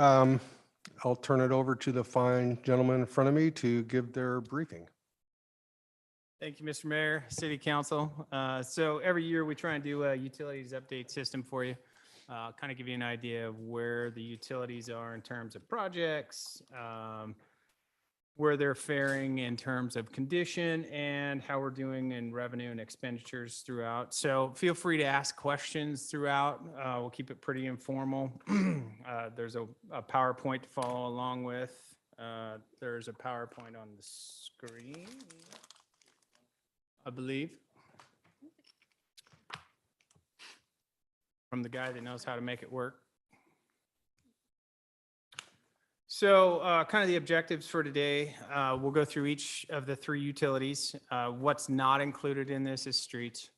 I'll turn it over to the fine gentleman in front of me to give their briefing. Thank you, Mr. Mayor, City Council. So every year we try and do a utilities update system for you. Kind of give you an idea of where the utilities are in terms of projects, where they're faring in terms of condition, and how we're doing in revenue and expenditures throughout. So feel free to ask questions throughout. We'll keep it pretty informal. There's a PowerPoint to follow along with. There's a PowerPoint on the screen, I believe, from the guy that knows how to make it work. So kind of the objectives for today, we'll go through each of the three utilities. What's not included in this is streets.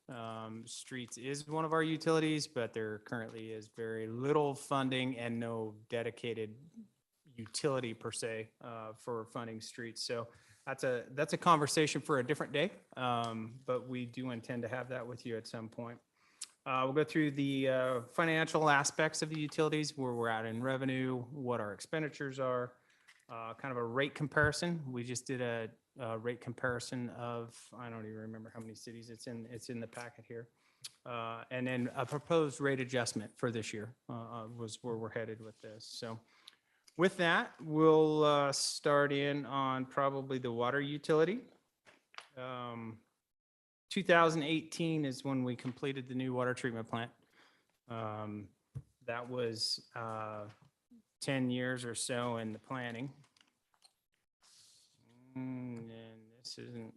Streets is one of our utilities, but there currently is very little funding and no dedicated utility per se for funding streets. So that's a conversation for a different day, but we do intend to have that with you at some point. We'll go through the financial aspects of the utilities, where we're at in revenue, what our expenditures are, kind of a rate comparison. We just did a rate comparison of, I don't even remember how many cities it's in the packet here. And then a proposed rate adjustment for this year was where we're headed with this. So with that, we'll start in on probably the water utility. 2018 is when we completed the new water treatment plant. That was 10 years or so in the planning. And this isn't.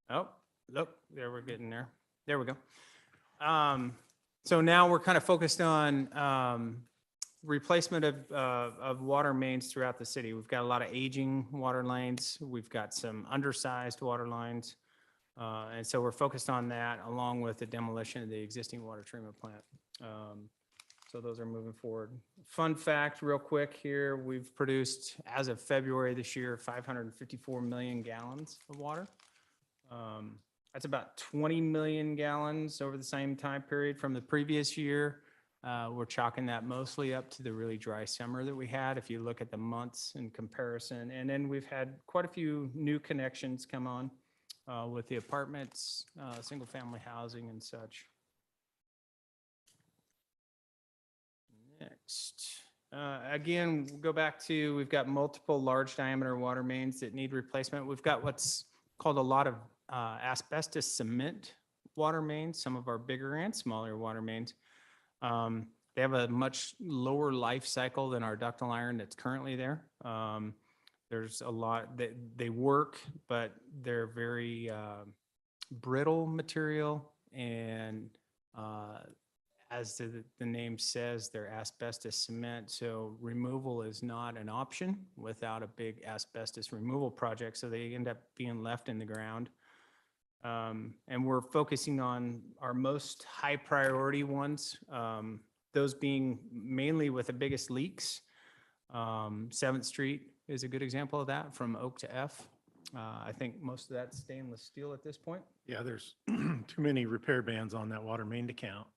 Oh, look, there we're getting there. There we go. So now we're kind of focused on replacement of water mains throughout the city. We've got a lot of aging water lines. We've got some undersized water lines. And so we're focused on that along with the demolition of the existing water treatment plant. So those are moving forward. Fun fact real quick here, we've produced, as of February this year, 554 million gallons of water. That's about 20 million gallons over the same time period from the previous year. We're chalking that mostly up to the really dry summer that we had, if you look at the months in comparison. And then we've had quite a few new connections come on with the apartments, single-family housing and such. Next. Again, we'll go back to, we've got multiple large diameter water mains that need replacement. We've got what's called a lot of asbestos cement water mains, some of our bigger and smaller water mains. They have a much lower life cycle than our ductile iron that's currently there. There's a lot that they work, but they're very brittle material, and as the name says, they're asbestos cement. So removal is not an option without a big asbestos removal project. So they end up being left in the ground. And we're focusing on our most high priority ones, those being mainly with the biggest leaks. 7th Street is a good example of that, from Oak to F. I think most of that's stainless steel at this point. Yeah, there's too many repair bans on that water main to count.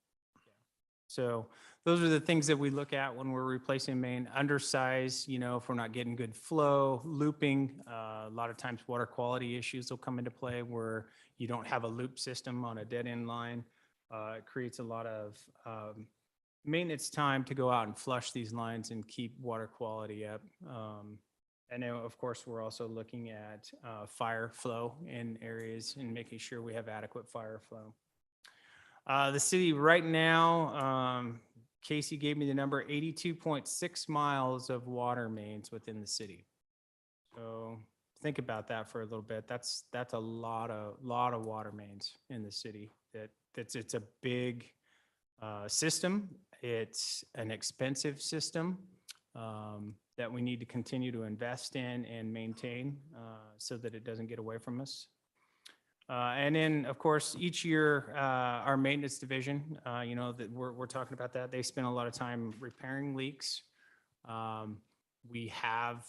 So those are the things that we look at when we're replacing main. Undersize, if we're not getting good flow, looping. A lot of times water quality issues will come into play where you don't have a loop system on a dead end line. It creates a lot of maintenance time to go out and flush these lines and keep water quality up. And then, of course, we're also looking at fire flow in areas and making sure we have adequate fire flow. The city right now, Casey gave me the number, 82.6 miles of water mains within the city. So think about that for a little bit. That's a lot of water mains in the city. It's a big system. It's an expensive system that we need to continue to invest in and maintain so that it doesn't get away from us. And then, of course, each year, our maintenance division, that we're talking about that, they spend a lot of time repairing leaks. We have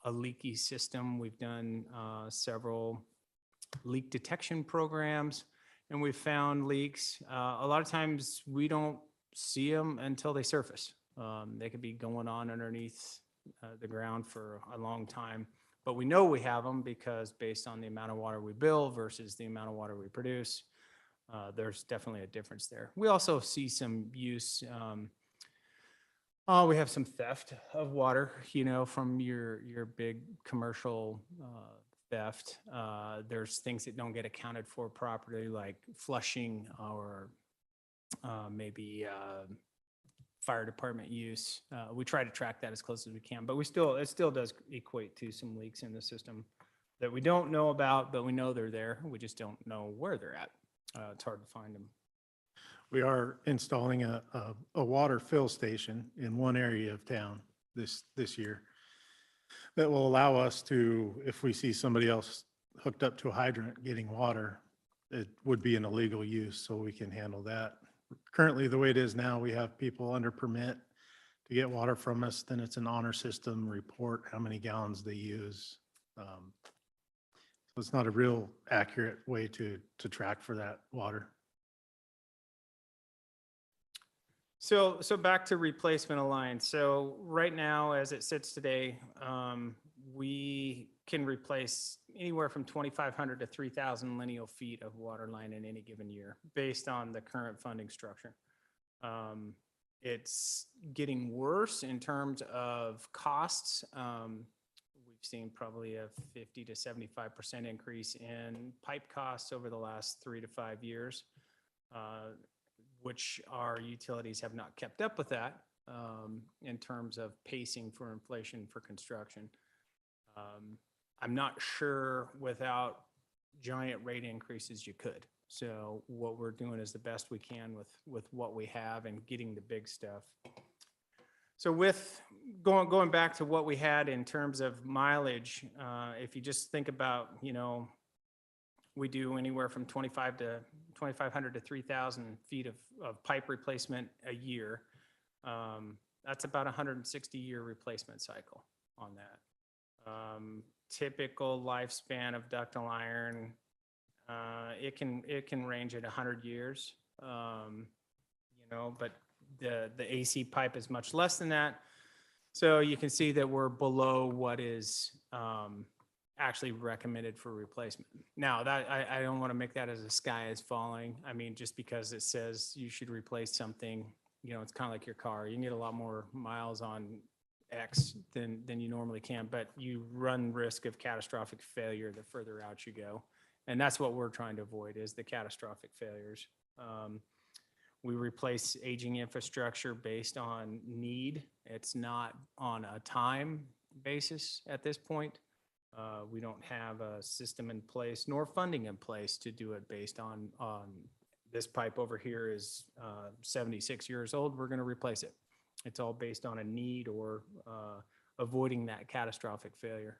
a leaky system. We've done several leak detection programs, and we've found leaks. A lot of times we don't see them until they surface. They could be going on underneath the ground for a long time. But we know we have them because based on the amount of water we bill versus the amount of water we produce, there's definitely a difference there. We also see some use. We have some theft of water, from your big commercial theft. There's things that don't get accounted for properly, like flushing or maybe fire department use. We try to track that as close as we can, but it still does equate to some leaks in the system that we don't know about, but we know they're there. We just don't know where they're at. It's hard to find them. We are installing a water fill station in one area of town this year that will allow us to, if we see somebody else hooked up to a hydrant getting water, it would be an illegal use, so we can handle that. Currently, the way it is now, we have people under permit to get water from us, then it's an honor system report, how many gallons they use. So it's not a real accurate way to track for that water. So back to replacement of lines. So right now, as it sits today, we can replace anywhere from 2,500 to 3,000 lineal feet of water line in any given year, based on the current funding structure. It's getting worse in terms of costs. We've seen probably a 50 to 75% increase in pipe costs over the last 3 to 5 years. Which our utilities have not kept up with that in terms of pacing for inflation for construction. I'm not sure without giant rate increases you could. So what we're doing is the best we can with what we have and getting the big stuff. So with going back to what we had in terms of mileage, if you just think about, we do anywhere from 2,500 to 3,000 feet of pipe replacement a year. That's about a 160-year replacement cycle on that. Typical lifespan of ductile iron, it can range at 100 years, but the AC pipe is much less than that. So you can see that we're below what is actually recommended for replacement. Now, that I don't want to make that as a sky is falling. I mean, just because it says you should replace something, it's kind of like your car. You can get a lot more miles on X than you normally can, but you run risk of catastrophic failure the further out you go. And that's what we're trying to avoid, is the catastrophic failures. We replace aging infrastructure based on need. It's not on a time basis at this point. We don't have a system in place nor funding in place to do it based on this pipe over here is 76 years old. We're going to replace it. It's all based on a need or avoiding that catastrophic failure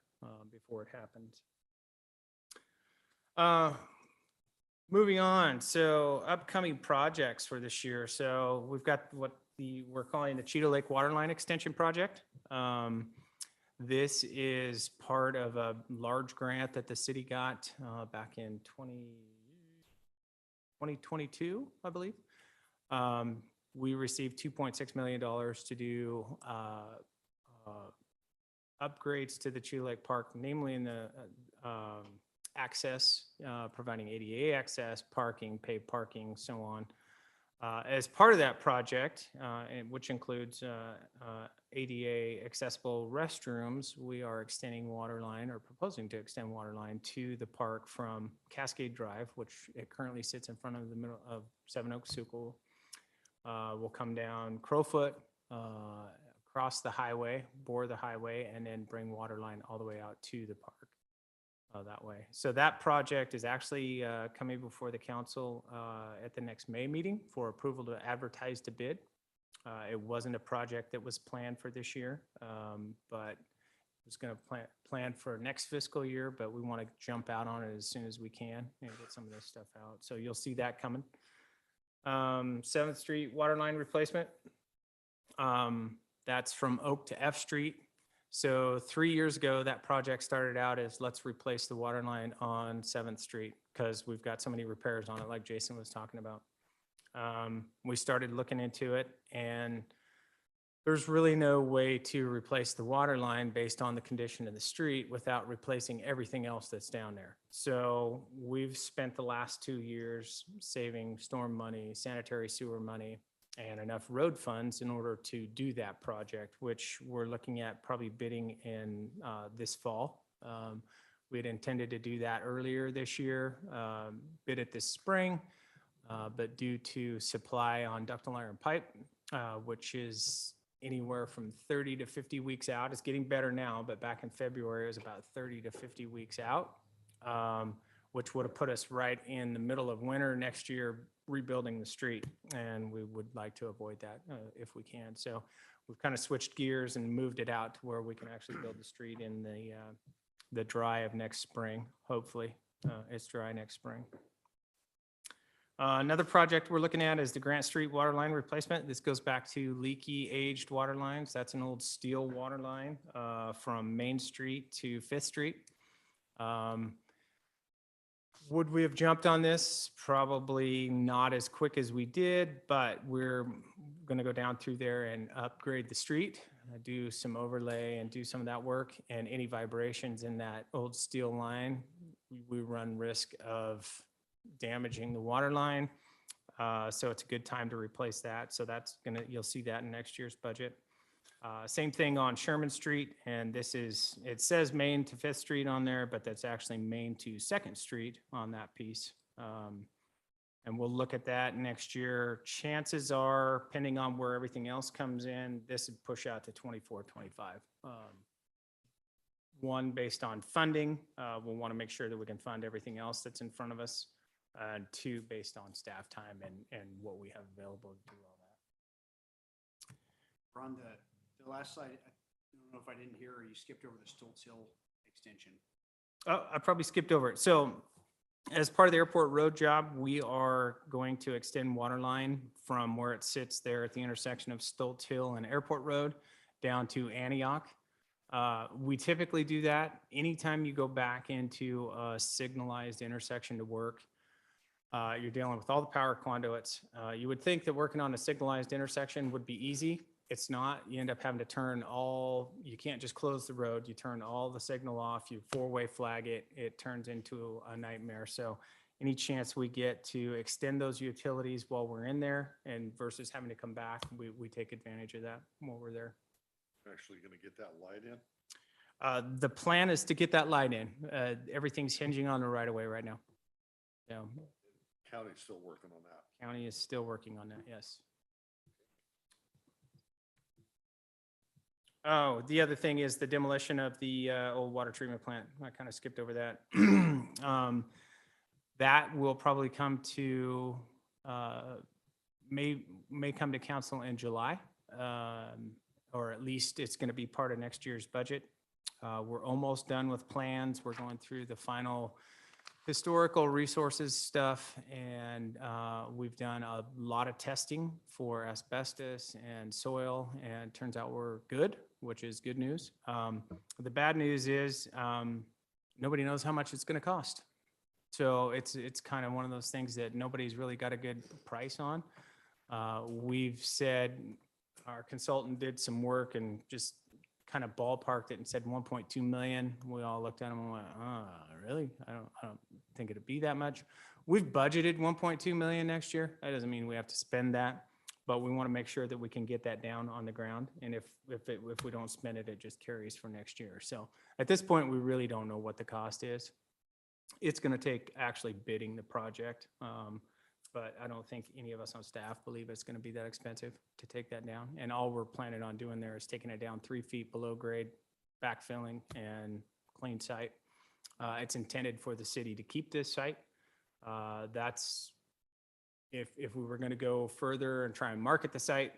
before it happens. Moving on. So upcoming projects for this year. So we've got what we're calling the Cheetah Lake Waterline Extension Project. This is part of a large grant that the city got back in 2022, I believe. We received $2.6 million to do upgrades to the Cheetah Lake Park, namely in the access, providing ADA access, parking, paved parking, so on. As part of that project, which includes ADA accessible restrooms, we are extending water line, or proposing to extend water line to the park from Cascade Drive, which it currently sits in front of the middle of Seven Oaks Schuylkill. We'll come down Crowfoot, cross the highway, bore the highway, and then bring water line all the way out to the park that way. So that project is actually coming before the council at the next May meeting for approval to advertise to bid. It wasn't a project that was planned for this year, but it was going to plan for next fiscal year, but we want to jump out on it as soon as we can and get some of this stuff out. So you'll see that coming. 7th Street water line replacement. That's from Oak to F Street. So 3 years ago, that project started out as let's replace the water line on 7th Street because we've got so many repairs on it, like Jason was talking about. We started looking into it, and There's really no way to replace the water line based on the condition of the street without replacing everything else that's down there. So we've spent the last 2 years saving storm money, sanitary sewer money, and enough road funds in order to do that project, which we're looking at probably bidding in this fall. We had intended to do that earlier this year, bid it this spring, but due to supply on ductile iron pipe, which is anywhere from 30 to 50 weeks out. It's getting better now, but back in February, it was about 30 to 50 weeks out, which would have put us right in the middle of winter next year rebuilding the street. And we would like to avoid that if we can. So we've kind of switched gears and moved it out to where we can actually build the street in the dry of next spring. Hopefully, it's dry next spring. Another project we're looking at is the Grant Street water line replacement. This goes back to leaky, aged water lines. That's an old steel water line from Main Street to Fifth Street. Would we have jumped on this? Probably not as quick as we did, but we're going to go down through there and upgrade the street, do some overlay and do some of that work. And any vibrations in that old steel line, we run risk of damaging the water line. So it's a good time to replace that. So you'll see that in next year's budget. Same thing on Sherman Street. And it says Main to Fifth Street on there, but that's actually Main to Second Street on that piece. And we'll look at that next year. Chances are, depending on where everything else comes in, this would push out to 24, 25. One, based on funding, we'll want to make sure that we can fund everything else that's in front of us. And two, based on staff time and what we have available to do all that. On the last slide, I don't know if I didn't hear or you skipped over the Stoltz Hill extension. Oh, I probably skipped over it. So as part of the airport road job, we are going to extend water line from where it sits there at the intersection of Stoltz Hill and Airport Road down to Antioch. We typically do that anytime you go back into a signalized intersection to work. You're dealing with all the power conduits. You would think that working on a signalized intersection would be easy. It's not. You end up having to you can't just close the road. You turn all the signal off, you four-way flag it, it turns into a nightmare. So any chance we get to extend those utilities while we're in there and versus having to come back, we take advantage of that while we're there. Actually going to get that light in? The plan is to get that light in. Everything's hinging on the right of way right now. Yeah. County's still working on that. County is still working on that, yes. Oh, the other thing is the demolition of the old water treatment plant. I kind of skipped over that. That will probably come to, may come to council in July, or at least it's going to be part of next year's budget. We're almost done with plans. We're going through the final historical resources stuff, and we've done a lot of testing for asbestos and soil, and it turns out we're good, which is good news. The bad news is nobody knows how much it's going to cost. So it's kind of one of those things that nobody's really got a good price on. We've said, our consultant did some work and just kind of ballparked it and said 1.2 million. We all looked at him and went, really? I don't think it'd be that much. We've budgeted 1.2 million next year. That doesn't mean we have to spend that, but we want to make sure that we can get that down on the ground. And if we don't spend it, it just carries for next year. So at this point, we really don't know what the cost is. It's going to take actually bidding the project. But I don't think any of us on staff believe it's going to be that expensive to take that down. And all we're planning on doing there is taking it down 3 feet below grade, backfilling, and clean site. It's intended for the city to keep this site. That's if we were going to go further and try and market the site,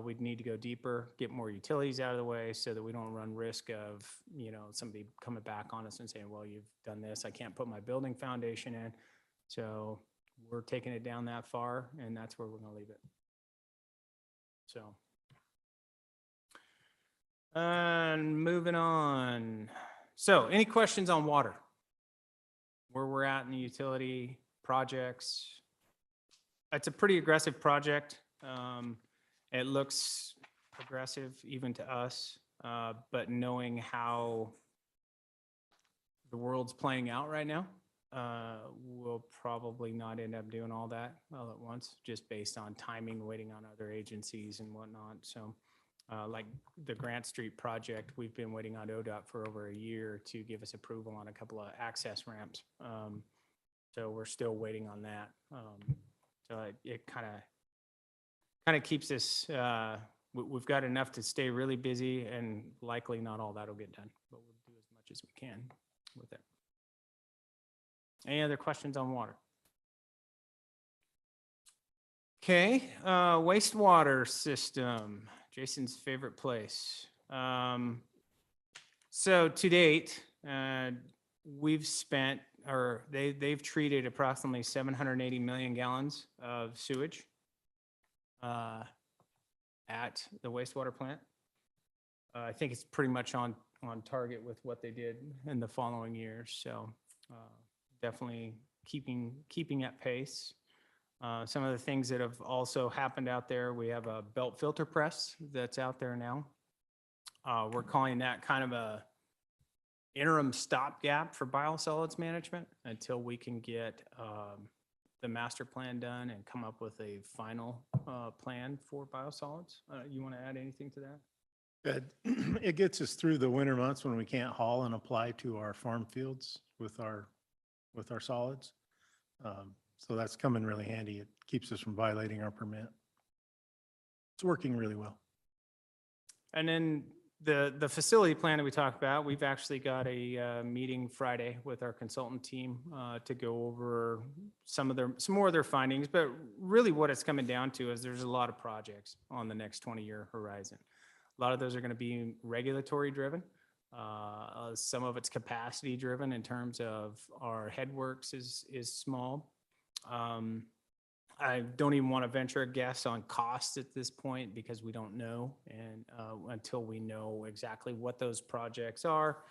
we'd need to go deeper, get more utilities out of the way so that we don't run risk of, somebody coming back on us and saying, well, you've done this, I can't put my building foundation in. So we're taking it down that far, and that's where we're going to leave it. So, and moving on. So any questions on water? Where we're at in the utility projects? It's a pretty aggressive project. It looks aggressive even to us, but knowing how the world's playing out right now, we'll probably not end up doing all that all at once, just based on timing, waiting on other agencies and whatnot. So like the Grant Street project, we've been waiting on ODOT for over a year to give us approval on a couple of access ramps. So we're still waiting on that. So it kind of keeps us, we've got enough to stay really busy, and likely not all that'll get done, but we'll do as much as we can with it. Any other questions on water? Okay, wastewater system, Jason's favorite place. So to date, we've spent, or they've treated approximately 780 million gallons of sewage at the wastewater plant. I think it's pretty much on target with what they did in the following years. So definitely keeping at pace. Some of the things that have also happened out there, we have a belt filter press that's out there now. We're calling that kind of a interim stopgap for biosolids management until we can get the master plan done and come up with a final plan for biosolids. You want to add anything to that? It gets us through the winter months when we can't haul and apply to our farm fields with our solids. So that's coming really handy. It keeps us from violating our permit. It's working really well. And then the facility plan that we talked about, we've actually got a meeting Friday with our consultant team to go over some more of their findings. But really what it's coming down to is there's a lot of projects on the next 20-year horizon. A lot of those are going to be regulatory driven. Some of it's capacity driven in terms of our headworks is small. I don't even want to venture a guess on costs at this point because we don't know. And until we know exactly what those projects are,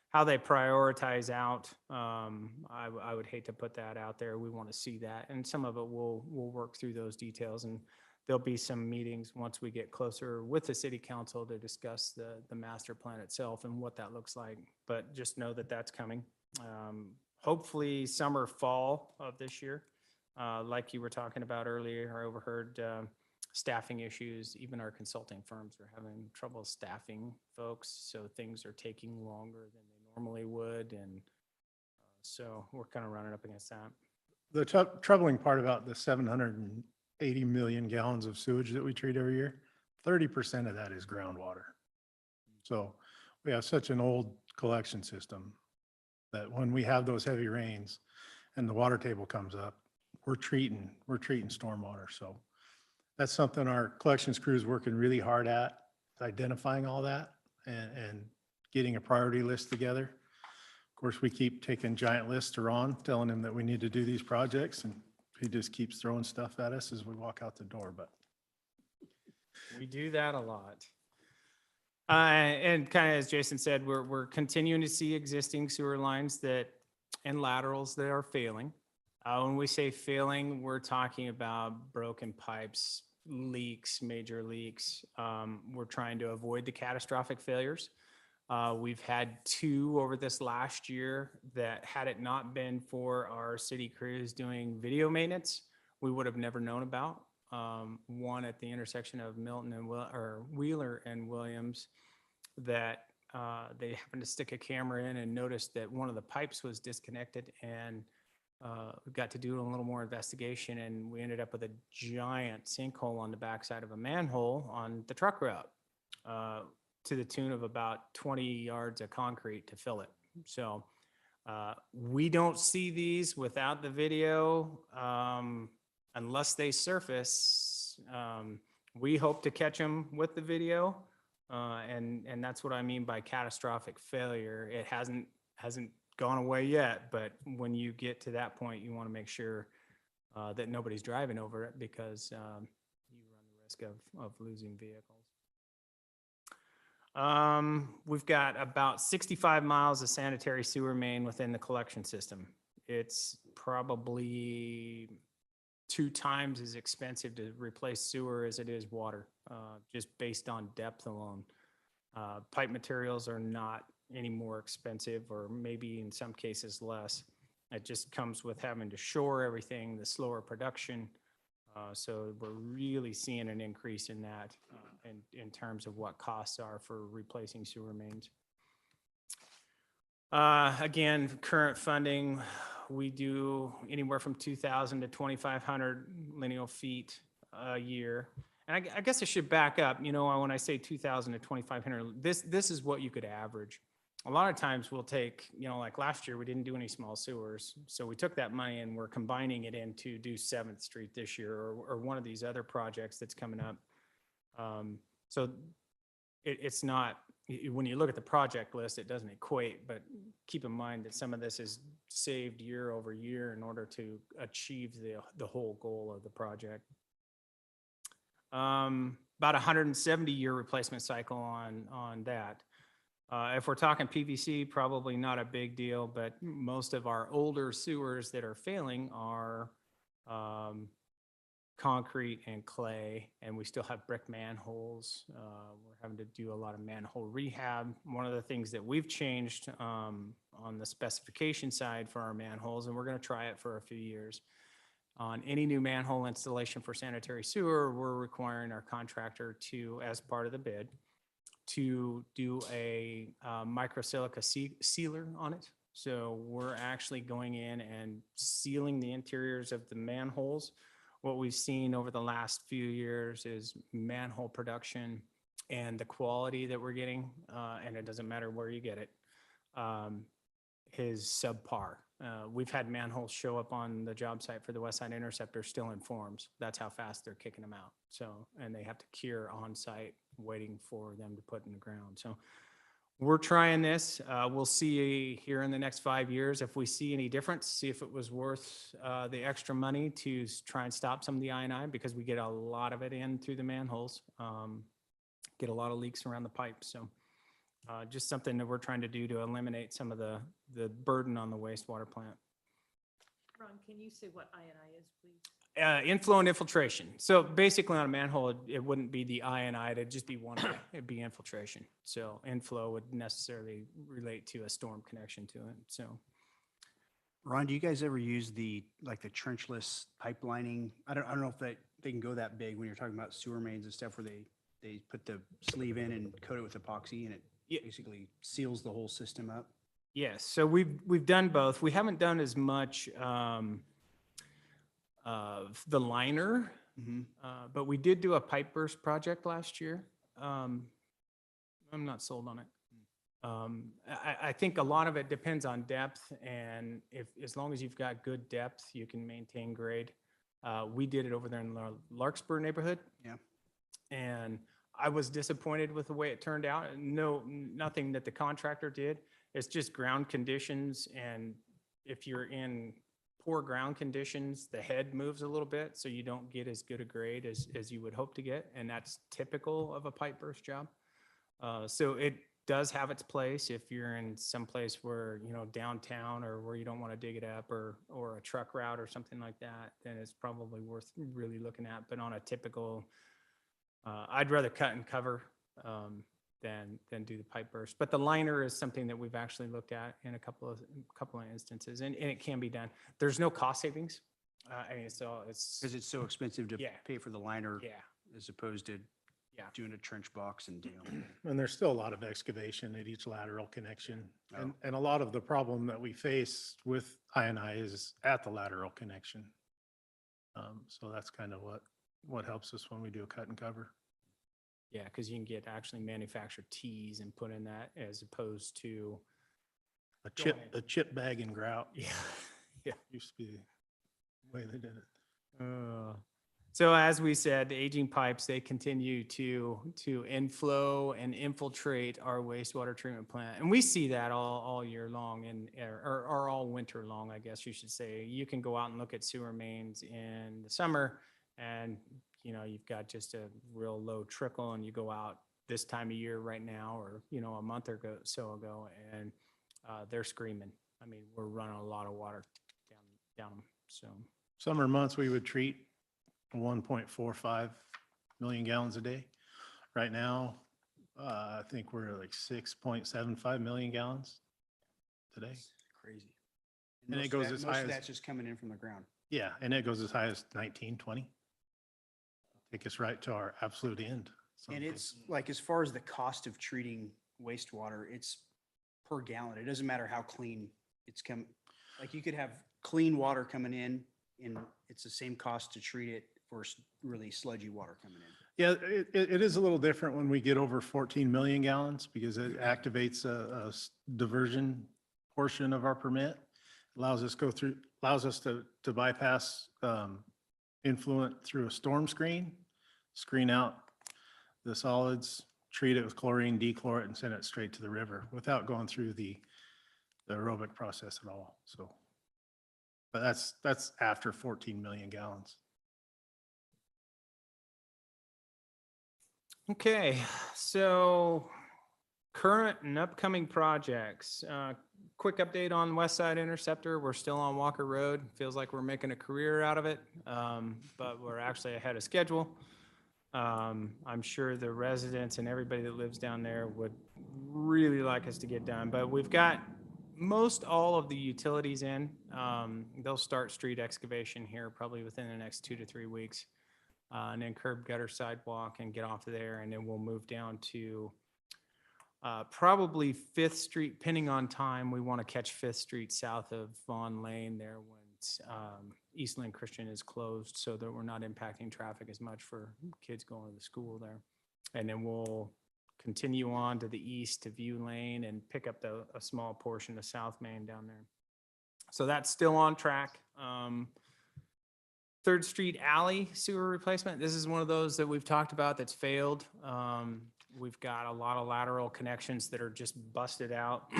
how they prioritize out, I would hate to put that out there. We want to see that. And some of it we'll work through those details, and there'll be some meetings once we get closer with the city council to discuss the master plan itself and what that looks like. But just know that that's coming. Hopefully summer, fall of this year. Like you were talking about earlier, I overheard staffing issues. Even our consulting firms are having trouble staffing folks, so things are taking longer than they normally would, and so we're kind of running up against that. The troubling part about the 780 million gallons of sewage that we treat every year, 30% of that is groundwater. So we have such an old collection system that when we have those heavy rains and the water table comes up, we're treating stormwater. So that's something our collections crew is working really hard at, identifying all that and getting a priority list together. Of course, we keep taking giant lists to Ron, telling him that we need to do these projects, and he just keeps throwing stuff at us as we walk out the door, but. We do that a lot. And kind of as Jason said, we're continuing to see existing sewer lines and laterals that are failing. When we say failing, we're talking about broken pipes, leaks, major leaks. We're trying to avoid the catastrophic failures. We've had 2 over this last year that, had it not been for our city crews doing video maintenance, we would have never known about. One at the intersection of Milton and Wheeler and Williams, that they happened to stick a camera in and noticed that one of the pipes was disconnected, and we got to do a little more investigation, and we ended up with a giant sinkhole on the backside of a manhole on the truck route, to the tune of about 20 yards of concrete to fill it. So we don't see these without the video unless they surface. We hope to catch them with the video, and that's what I mean by catastrophic failure. It hasn't gone away yet, but when you get to that point, you want to make sure that nobody's driving over it, because you run the risk of losing vehicles. We've got about 65 miles of sanitary sewer main within the collection system. It's probably 2 times as expensive to replace sewer as it is water, just based on depth alone. Pipe materials are not any more expensive, or maybe in some cases less. It just comes with having to shore everything, the slower production. So we're really seeing an increase in that in terms of what costs are for replacing sewer mains. Again, current funding, we do anywhere from 2,000 to 2,500 lineal feet a year. And I guess I should back up, when I say 2,000 to 2,500, this is what you could average. A lot of times we'll take, like last year, we didn't do any small sewers. So we took that money and we're combining it in to do 7th Street this year, or one of these other projects that's coming up. So it's not, when you look at the project list, it doesn't equate, but keep in mind that some of this is saved year over year in order to achieve the whole goal of the project. About 170-year replacement cycle on that. If we're talking PVC, probably not a big deal, but most of our older sewers that are failing are concrete and clay, and we still have brick manholes. We're having to do a lot of manhole rehab. One of the things that we've changed on the specification side for our manholes, and we're going to try it for a few years. On any new manhole installation for sanitary sewer, we're requiring our contractor to, as part of the bid, to do a microsilica sealer on it. So we're actually going in and sealing the interiors of the manholes. What we've seen over the last few years is manhole production and the quality that we're getting, and it doesn't matter where you get it, is subpar. We've had manholes show up on the job site for the West Side Interceptor still in forms. That's how fast they're kicking them out. So, and they have to cure on site, waiting for them to put in the ground. So we're trying this. We'll see here in the next 5 years if we see any difference, see if it was worth the extra money to try and stop some of the I&I, because we get a lot of it in through the manholes, get a lot of leaks around the pipes. So just something that we're trying to do to eliminate some of the burden on the wastewater plant. Ron, can you say what I&I is, please? Inflow and infiltration. So basically on a manhole, it wouldn't be the I&I, it'd just be one way. It'd be infiltration. So inflow would necessarily relate to a storm connection to it. So Ron, do you guys ever use the trenchless pipelining? I don't know if they can go that big when you're talking about sewer mains and stuff, where they put the sleeve in and coat it with epoxy and it basically seals the whole system up. yes, so we've done both. We haven't done as much of the liner, but we did do a pipe burst project last year. I'm not sold on it. I think a lot of it depends on depth, and as long as you've got good depth, you can maintain grade. We did it over there in the Larkspur neighborhood. Yeah. And I was disappointed with the way it turned out. Nothing that the contractor did. It's just ground conditions, and if you're in poor ground conditions, the head moves a little bit, so you don't get as good a grade as you would hope to get, and that's typical of a pipe burst job. So it does have its place if you're in some place where, downtown, or where you don't want to dig it up, or a truck route or something like that, then it's probably worth really looking at. But on a typical, I'd rather cut and cover than do the pipe burst. But the liner is something that we've actually looked at in a couple of instances, and it can be done. There's no cost savings. So it's Because it's so expensive to pay for the liner as opposed to doing a trench box and And there's still a lot of excavation at each lateral connection. And a lot of the problem that we face with I&I is at the lateral connection. So that's kind of what helps us when we do a cut and cover. Yeah, because you can get actually manufactured tees and put in that, as opposed to A chip bag and grout yeah. used to be the way they did it. So as we said, the aging pipes, they continue to inflow and infiltrate our wastewater treatment plant. And we see that all year long, or all winter long, I guess you should say. You can go out and look at sewer mains in the summer, and you've got just a real low trickle, and you go out this time of year right now, or a month or so ago, and they're screaming. I mean, we're running a lot of water down them. So Summer months, we would treat 1.45 million gallons a day. Right now, I think we're like 6.75 million gallons today. Crazy. And it most of goes that- as Most high of as- that's just coming in from the ground. Yeah, and it goes as high as 19, 20. Take us right to our absolute end. And it's like, as far as the cost of treating wastewater, it's per gallon. It doesn't matter how clean it's come. Like, you could have clean water coming in and it's the same cost to treat it for really sludgy water coming in. Yeah, it is a little different when we get over 14 million gallons because it activates a diversion portion of our permit. Allows us to bypass influent through a storm screen out the solids, treat it with chlorine, dechlor it, and send it straight to the river without going through the aerobic process at all. So, but that's after 14 million gallons. Okay, so current and upcoming projects. Quick update on West Side Interceptor. We're still on Walker Road. Feels like we're making a career out of it, but we're actually ahead of schedule. I'm sure the residents and everybody that lives down there would really like us to get done, but we've got most all of the utilities in. They'll start street excavation here probably within the next 2 to 3 weeks. And then curb gutter sidewalk and get off of there. And then we'll move down to probably 5th Street, depending on time. We want to catch 5th Street south of Vaughn Lane there when Eastland Christian is closed so that we're not impacting traffic as much for kids going to the school there. And then we'll continue on to the east to View Lane and pick up a small portion of South Main down there. So that's still on track. 3rd Street Alley sewer replacement. This is one of those that we've talked about that's failed. We've got a lot of lateral connections that are just busted out.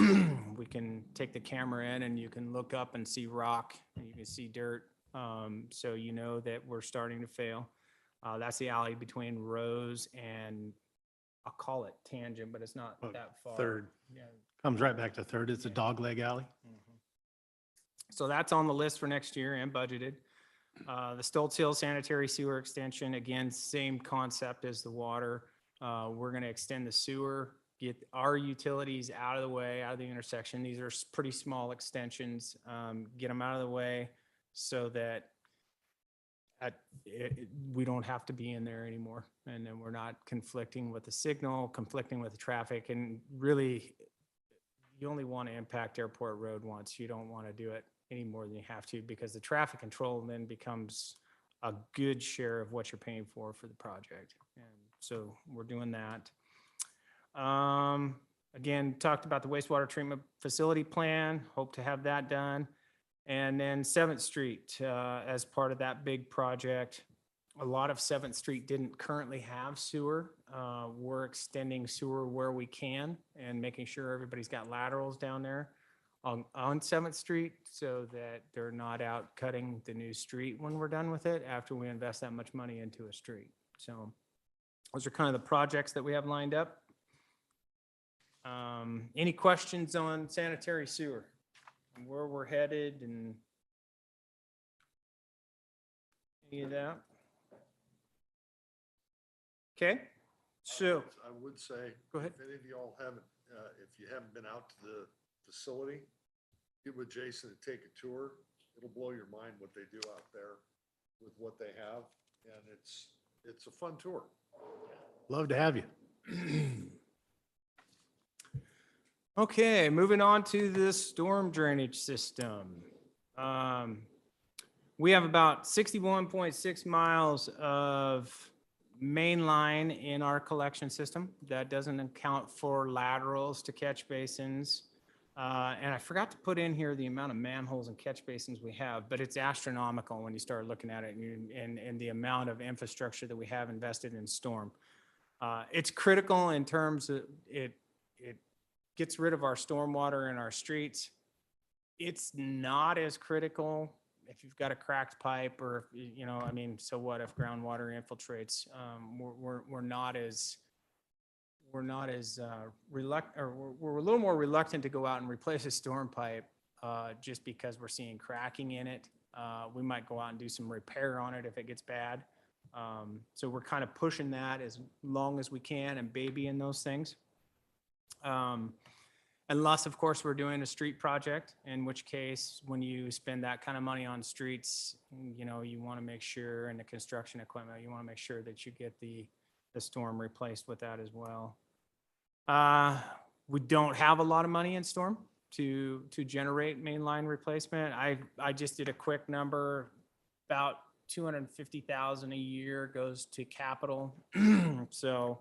We can take the camera in and you can look up and see rock and you can see dirt. So you know that we're starting to fail. That's the alley between Rose and I'll call it Tangent, but it's not Well, that far. 3rd. Yeah. Comes right back to 3rd. It's a dogleg alley. So that's on the list for next year and budgeted. The Stoltz Hill Sanitary Sewer Extension, again, same concept as the water. We're going to extend the sewer, get our utilities out of the way, out of the intersection. These are pretty small extensions. Get them out of the way so that we don't have to be in there anymore. And then we're not conflicting with the signal, conflicting with the traffic. And really, you only want to impact Airport Road once. You don't want to do it any more than you have to because the traffic control then becomes a good share of what you're paying for the project. And so we're doing that. Again, talked about the wastewater treatment facility plan, hope to have that done. And then 7th Street, as part of that big project, a lot of 7th Street didn't currently have sewer. We're extending sewer where we can and making sure everybody's got laterals down there on 7th Street so that they're not out cutting the new street when we're done with it after we invest that much money into a street. So those are kind of the projects that we have lined up. Any questions on sanitary sewer and where we're headed and any of that? Okay, so I would say, go ahead. if any of y'all haven't, if you haven't been out to the facility, get with Jason and take a tour. It'll blow your mind what they do out there with what they have. And it's a fun tour. Love to have you. Okay, moving on to the storm drainage system. We have about 61.6 miles of main line in our collection system. That doesn't account for laterals to catch basins. And I forgot to put in here the amount of manholes and catch basins we have, but it's astronomical when you start looking at it and the amount of infrastructure that we have invested in storm. It's critical in terms of it gets rid of our stormwater in our streets. It's not as critical if you've got a cracked pipe or, you know, I mean, so what if groundwater infiltrates? We're not as reluctant, or we're a little more reluctant to go out and replace a storm pipe just because we're seeing cracking in it. We might go out and do some repair on it if it gets bad. So we're kind of pushing that as long as we can and babying those things. Unless, of course, we're doing a street project, in which case, when you spend that kind of money on streets, you know, you want to make sure, and the construction equipment, you want to make sure that you get the storm replaced with that as well. We don't have a lot of money in storm to generate mainline replacement. I just did a quick number, about 250,000 a year goes to capital. So,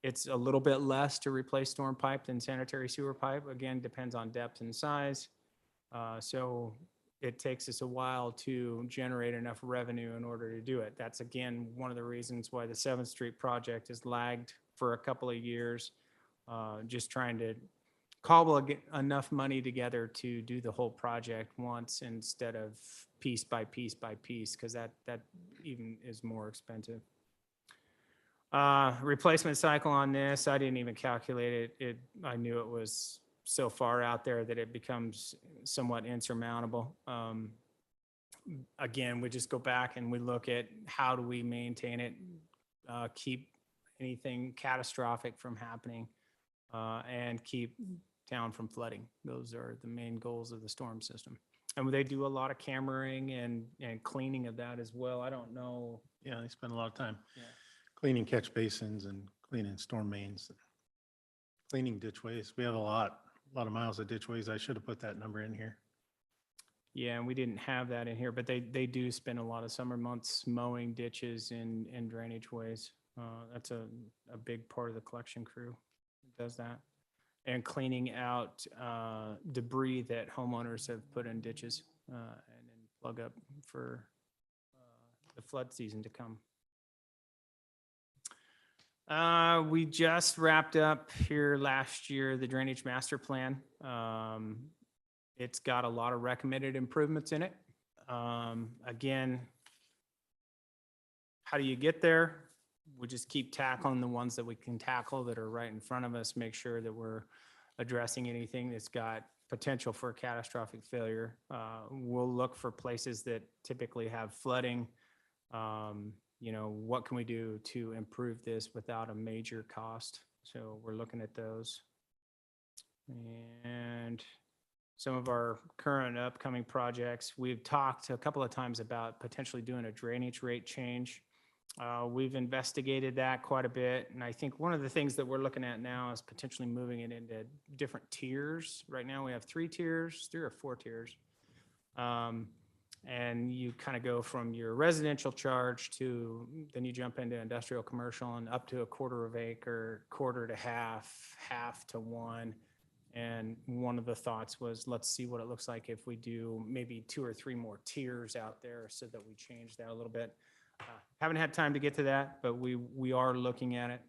it's a little bit less to replace storm pipe than sanitary sewer pipe. Again, depends on depth and size. So it takes us a while to generate enough revenue in order to do it. That's, again, one of the reasons why the 7th Street project has lagged for a couple of years, just trying to cobble enough money together to do the whole project once instead of piece by piece by piece, because that even is more expensive. Replacement cycle on this, I didn't even calculate it. I knew it was so far out there that it becomes somewhat insurmountable. Again, we just go back and we look at how do we maintain it, keep anything catastrophic from happening, and keep town from flooding. Those are the main goals of the storm system. And they do a lot of cameraing and cleaning of that as well. I don't know. Yeah, they spend a lot of time Yeah. cleaning catch basins and cleaning storm mains, cleaning ditchways. We have a lot of miles of ditchways. I should have put that number in here. Yeah, and we didn't have that in here, but they do spend a lot of summer months mowing ditches and drainage ways. That's a big part of the collection crew that does that. And cleaning out debris that homeowners have put in ditches and then plug up for the flood season to come. We just wrapped up here last year the drainage master plan. It's got a lot of recommended improvements in it. Again, how do you get there? We just keep tackling the ones that we can tackle that are right in front of us, make sure that we're addressing anything that's got potential for catastrophic failure. We'll look for places that typically have flooding. You know, what can we do to improve this without a major cost? So we're looking at those. And some of our current upcoming projects, we've talked a couple of times about potentially doing a drainage rate change. We've investigated that quite a bit. And I think one of the things that we're looking at now is potentially moving it into different tiers. Right now we have 3 or 4 tiers. And you kind of go from your residential charge to, then you jump into industrial commercial and up to a 1/4 acre, 1/4 to half to 1. And one of the thoughts was, let's see what it looks like if we do maybe 2 or 3 more tiers out there so that we change that a little bit. Haven't had time to get to that, but we are looking at it.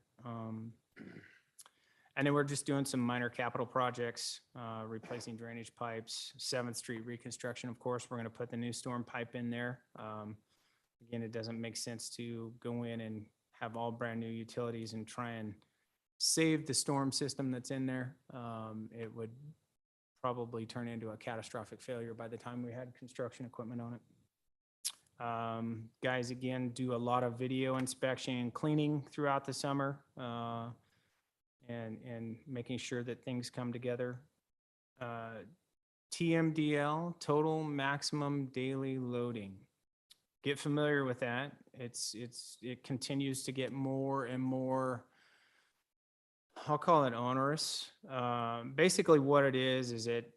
And then we're just doing some minor capital projects, replacing drainage pipes, 7th Street reconstruction. Of course, we're going to put the new storm pipe in there. Again, it doesn't make sense to go in and have all brand new utilities and try and save the storm system that's in there. It would probably turn into a catastrophic failure by the time we had construction equipment on it. Guys, again, do a lot of video inspection and cleaning throughout the summer. And making sure that things come together. TMDL, total maximum daily loading. Get familiar with that. It continues to get more and more, I'll call it onerous. Basically what it is it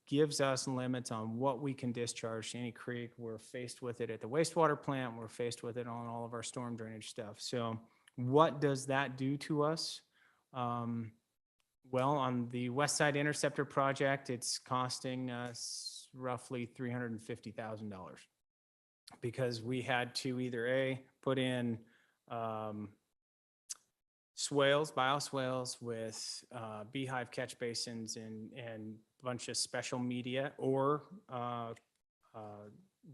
gives us limits on what we can discharge to any creek. We're faced with it at the wastewater plant. We're faced with it on all of our storm drainage stuff. So what does that do to us? Well, on the West Side Interceptor project, it's costing us roughly $350,000 because we had to either put in bioswales with beehive catch basins and a bunch of special media, or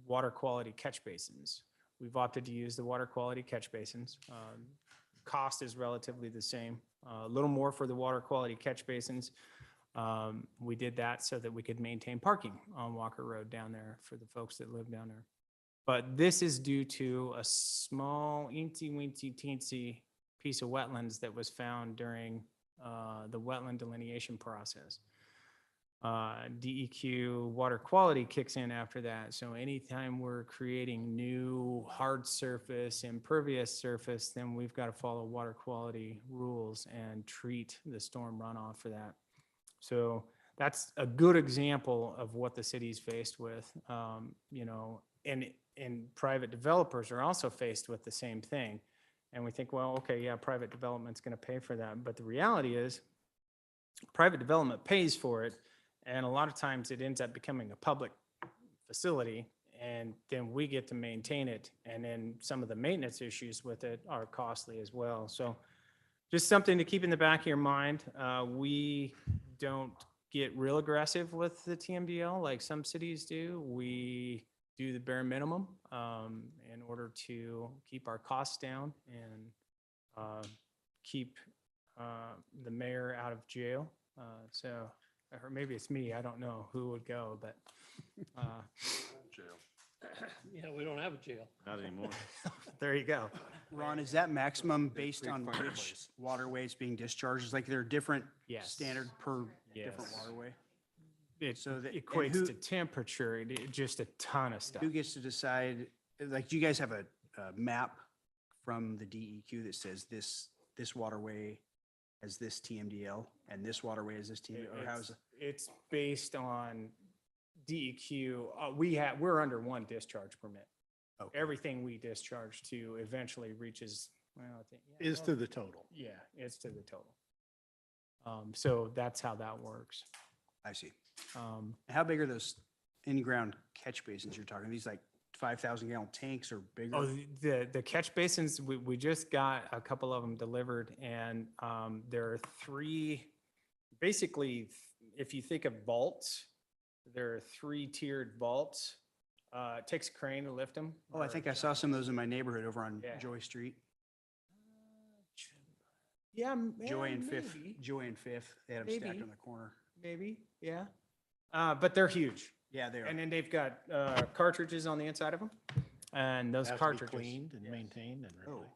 water quality catch basins. We've opted to use the water quality catch basins. Cost is relatively the same. A little more for the water quality catch basins. We did that so that we could maintain parking on Walker Road down there for the folks that live down there. But this is due to a small, teensy piece of wetlands that was found during the wetland delineation process. DEQ water quality kicks in after that. So anytime we're creating new hard surface, impervious surface, then we've got to follow water quality rules and treat the storm runoff for that. So that's a good example of what the city's faced with, you know, and private developers are also faced with the same thing. And we think, well, okay, yeah, private development's going to pay for that. But the reality is private development pays for it. And a lot of times it ends up becoming a public facility, and then we get to maintain it. And then some of the maintenance issues with it are costly as well. So just something to keep in the back of your mind. We don't get real aggressive with the TMDL like some cities do. We do the bare minimum in order to keep our costs down and keep the mayor out of jail. So, or maybe it's me, I don't know who would go, but Yeah, we don't have a jail. Not anymore. there you go. Ron, is that maximum based Creek on which fireplace. waterway it's being discharged? Like there are different Yes. standard per different Yes. waterway? It So that- and equates who- to temperature, just a ton of stuff. Who gets to decide, like, do you guys have a map from the DEQ that says this waterway has this TMDL and this waterway has this TMDL? Or how's, It's based on DEQ. We're under one discharge permit. okay. Everything we discharge to eventually reaches, well, I think. yeah, Is well, to the total. Yeah, it's to the total. So that's how that works. I see. Um, How big are those in-ground catch basins you're talking? These like 5,000 gallon tanks or bigger? Oh, the catch basins, we just got a couple of them delivered, and there are three, basically, if you think of vaults, there are three-tiered vaults. It takes a crane to lift them. Oh, I think I saw some of those in my neighborhood over on Yeah. Joy Street. Yeah, Joy and Fifth, maybe, Joy and Fifth. They had them stacked Maybe. on the corner. maybe, yeah. But they're huge. Yeah, they are. And then they've got cartridges on the inside of them, and those Have to be cartridges. cleaned and Yes. maintained and Oh, everything.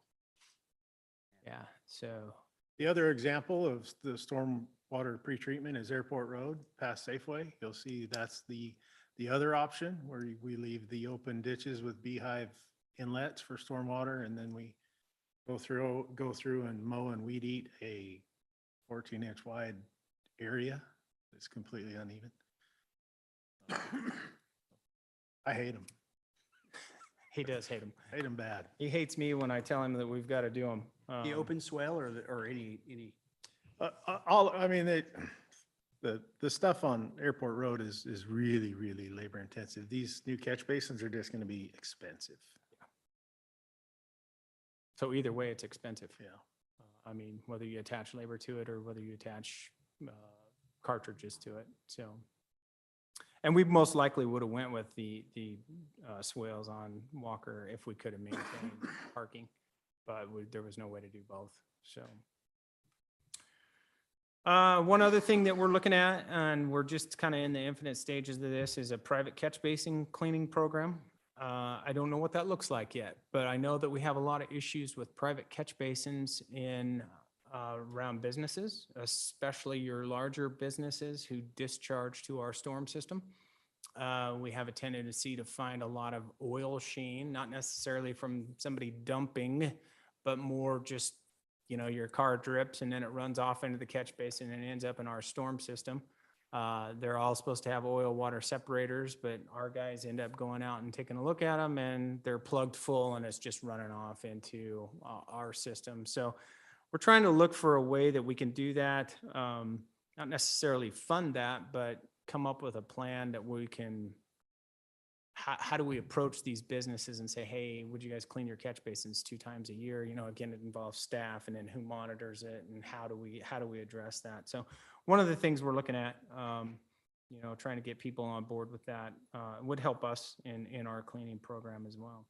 Yeah, so, The other example of the storm water pretreatment is Airport Road past Safeway. You'll see that's the other option where we leave the open ditches with beehive inlets for stormwater, and then we go through and mow and weed eat a 14-inch wide area that's completely uneven. I hate them. he does hate them. Hate them bad. He hates me when I tell him that we've got to do them. the open swale or any, I mean, the stuff on Airport Road is really, really labor intensive. These new catch basins are just gonna be expensive. So either way, it's expensive. Yeah. I mean, whether you attach labor to it or whether you attach cartridges to it, so. And we most likely would have went with the swales on Walker if we could have maintained parking, but there was no way to do both, so. One other thing that we're looking at, and we're just kind of in the infinite stages of this, is a private catch basin cleaning program. I don't know what that looks like yet, but I know that we have a lot of issues with private catch basins in around businesses, especially your larger businesses who discharge to our storm system. We have a tendency to find a lot of oil sheen, not necessarily from somebody dumping, but more just, you know, your car drips and then it runs off into the catch basin and ends up in our storm system. They're all supposed to have oil water separators, but our guys end up going out and taking a look at them and they're plugged full and it's just running off into our system. So we're trying to look for a way that we can do that. Not necessarily fund that, but come up with a plan that we can, how do we approach these businesses and say, hey, would you guys clean your catch basins 2 times a year? You know, again, it involves staff and then who monitors it and how do we address that? So one of the things we're looking at, you know, trying to get people on board with that would help us in our cleaning program as well.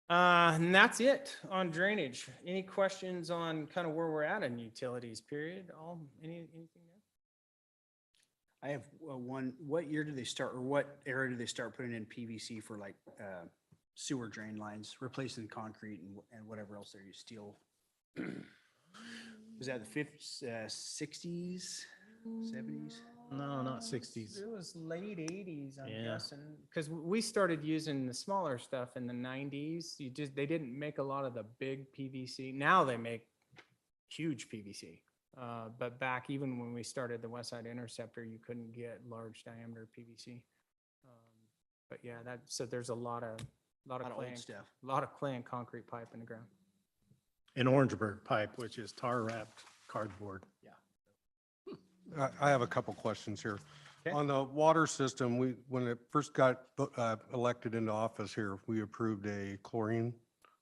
And that's it on drainage. Any questions on kind of where we're at in utilities period? Anything there? I have one, what year did they start, or what era did they start putting in PVC for like sewer drain lines, replacing concrete and whatever else they use, steel? Was that the fifties, 60s, 70s? No, not 60s. It was late 80s, I'm Yeah. guessing, because we started using the smaller stuff in the 90s. They didn't make a lot of the big PVC. Now they make huge PVC. But back even when we started the West Side Interceptor, you couldn't get large diameter PVC. But yeah, so there's a lot of Lot of clay, old stuff. a lot of clay and concrete pipe in the ground. And Orangeburg pipe, which is tar wrapped cardboard. I have a couple questions here. Okay. On the water system, when it first got elected into office here, we approved a chlorine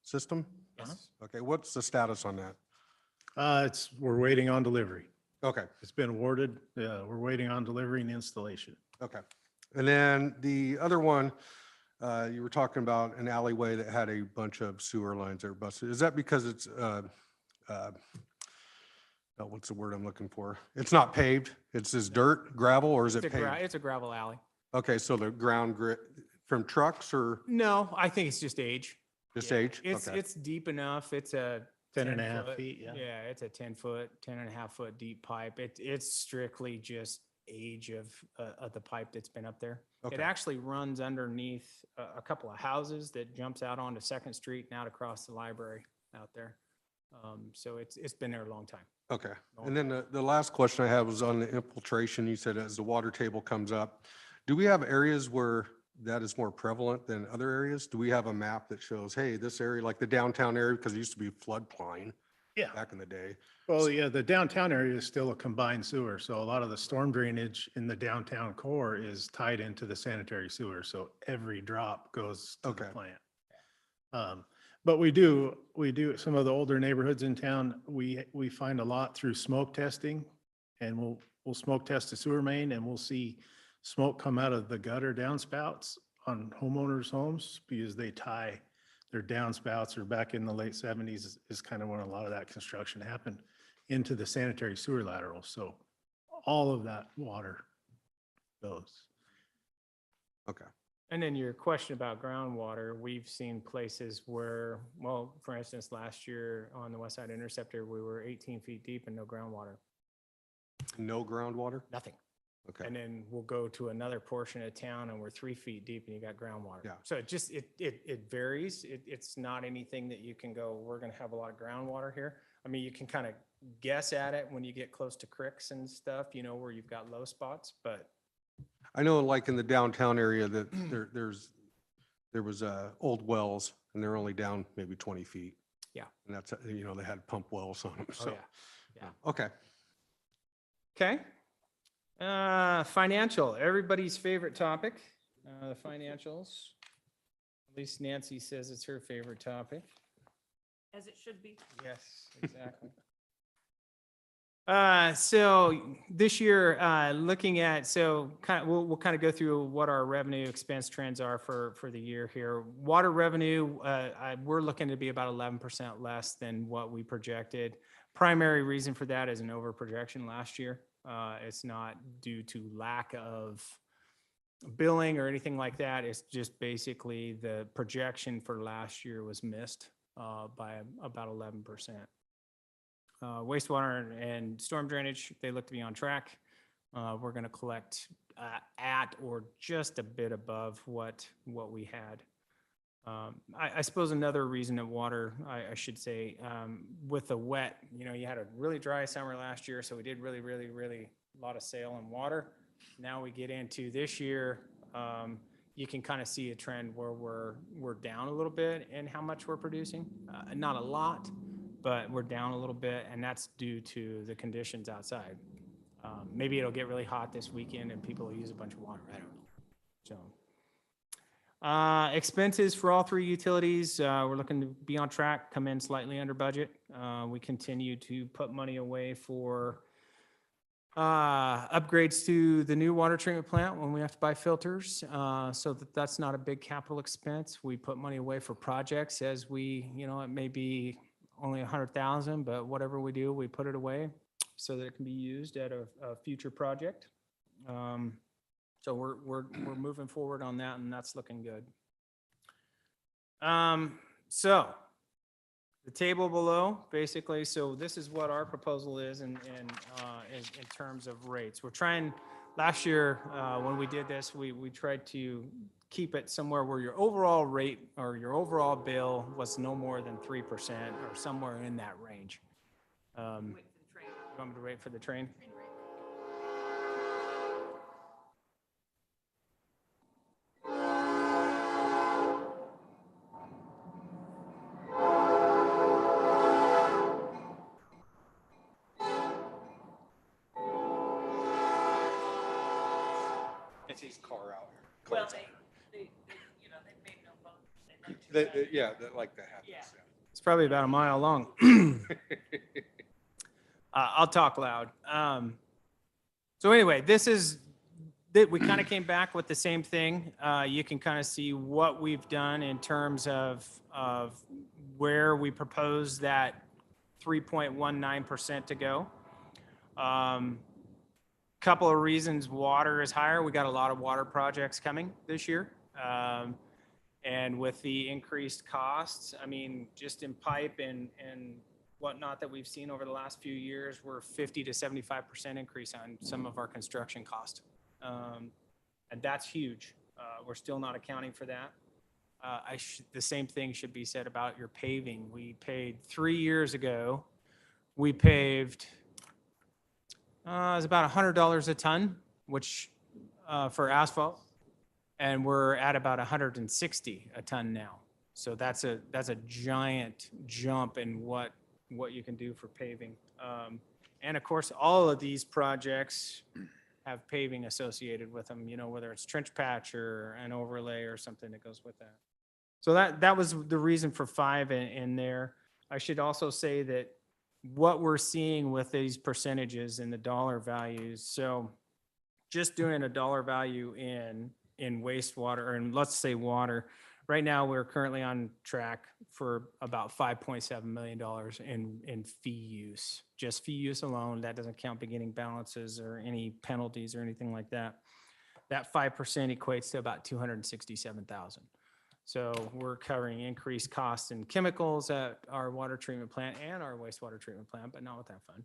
system. Yes. Okay, what's the status on that? We're waiting on delivery. Okay, It's been awarded. We're waiting on delivery and installation. okay. And then the other one, you were talking about an alleyway that had a bunch of sewer lines that were busted. Is that because it's, what's the word I'm looking for? It's not paved? It's just dirt, gravel, or is it paved? It's a gravel alley. Okay, so the ground grit from trucks or No, I think it's just age. just Yeah, age? It's, Okay. it's deep enough. It's a 10 and a 10 half foot- feet, yeah. Yeah, it's a 10-foot, 10 and a half foot deep pipe. It's strictly just age of the pipe that's been up there. Okay. It actually runs underneath a couple of houses that jumps out onto Second Street and out across the library out there. So it's been there a long time. Okay. And then the last question I had was on the infiltration. You said as the water table comes up, do we have areas where that is more prevalent than other areas? Do we have a map that shows, hey, this area, like the downtown area, because it used to be floodplain Yeah. back in the day? Well, yeah, the downtown area is still a combined sewer. So a lot of the storm drainage in the downtown core is tied into the sanitary sewer. So every drop goes to the Okay. plant. But we do, some of the older neighborhoods in town, we find a lot through smoke testing. And we'll smoke test the sewer main and we'll see smoke come out of the gutter downspouts on homeowners' homes because they tie their downspouts, or back in the late 70s is kind of when a lot of that construction happened, into the sanitary sewer lateral. So all of that water goes. Okay. And then your question about groundwater, we've seen places where, well, for instance, last year on the West Side Interceptor, we were 18 feet deep and no groundwater, No groundwater? nothing. Okay. And then we'll go to another portion of town and we're 3 feet deep and you got groundwater. Yeah. So it varies. It's not anything that you can go, we're going to have a lot of groundwater here. I mean, you can kind of guess at it when you get close to creeks and stuff, where you've got low spots, but I know like in the downtown area that there was old wells and they're only down maybe 20 feet. Yeah. And that's, they had pump wells on them. oh So, yeah. Yeah. okay. Okay. Financial, everybody's favorite topic, the financials. At least Nancy says it's her favorite topic. As it should be. Yes, exactly. So this year, looking at, we'll kind of go through what our revenue expense trends are for the year here. Water revenue, we're looking to be about 11% less than what we projected. Primary reason for that is an over projection last year. It's not due to lack of billing or anything like that. It's just basically the projection for last year was missed by about 11%. Wastewater and storm drainage, they look to be on track. We're going to collect at or just a bit above what we had. I suppose another reason that water, I should say, with the wet, you had a really dry summer last year, so we did really a lot of sale in water. Now we get into this year, you can kind of see a trend where we're down a little bit in how much we're producing. Not a lot, but we're down a little bit, and that's due to the conditions outside. Maybe it'll get really hot this weekend and people will use a bunch of water. I don't know. So expenses for all three utilities, we're looking to be on track, come in slightly under budget. We continue to put money away for Upgrades to the new water treatment plant when we have to buy filters, so that's not a big capital expense. We put money away for projects as we, it may be only 100,000, but whatever we do, we put it away so that it can be used at a future project. So we're moving forward on that, and that's looking good. So the table below, basically, so this is what our proposal is in terms of rates. We're trying, last year, when we did this, we tried to keep it somewhere where your overall rate or your overall bill was no more than 3% or somewhere in that range. Wait for the train. You want me to wait for the train? Train rate. It's his car out here. Well, they made no bonus. They let you Yeah, like that happens. Yeah. It's probably about a mile long. I'll talk loud. So anyway, we kind of came back with the same thing. You can kind of see what we've done in terms of where we propose that 3.19% to go. Couple of reasons water is higher. We got a lot of water projects coming this year. And with the increased costs, I mean, just in pipe and whatnot that we've seen over the last few years, we're 50 to 75% increase on some of our construction cost. And that's huge. We're still not accounting for that. The same thing should be said about your paving. We paid 3 years ago, we paved, it was about $100 a ton, which for asphalt. And we're at about 160 a ton now. So that's a giant jump in what you can do for paving. And of course, all of these projects have paving associated with them, whether it's trench patch or an overlay or something that goes with that. So that was the reason for 5 in there. I should also say that what we're seeing with these percentages and the dollar values, so just doing a dollar value in wastewater, and let's say water, right now we're currently on track for about $5.7 million in fee use, just fee use alone. That doesn't count beginning balances or any penalties or anything like that. That 5% equates to about $267,000. So we're covering increased costs in chemicals at our water treatment plant and our wastewater treatment plant, but not with that fund.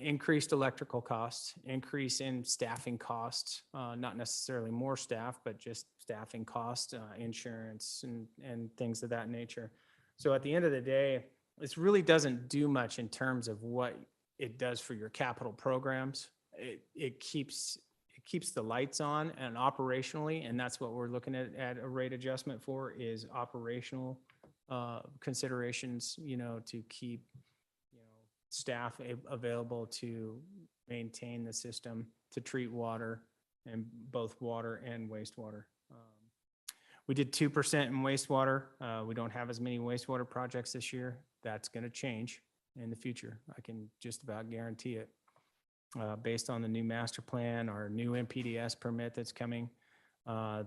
Increased electrical costs, increase in staffing costs, not necessarily more staff, but just staffing costs, insurance and things of that nature. So at the end of the day, this really doesn't do much in terms of what it does for your capital programs. It keeps the lights on and operationally, and that's what we're looking at a rate adjustment for, is operational considerations, to keep staff available to maintain the system to treat water, and both water and wastewater. We did 2% in wastewater. We don't have as many wastewater projects this year. That's going to change in the future. I can just about guarantee it. Based on the new master plan, our new MPDS permit that's coming.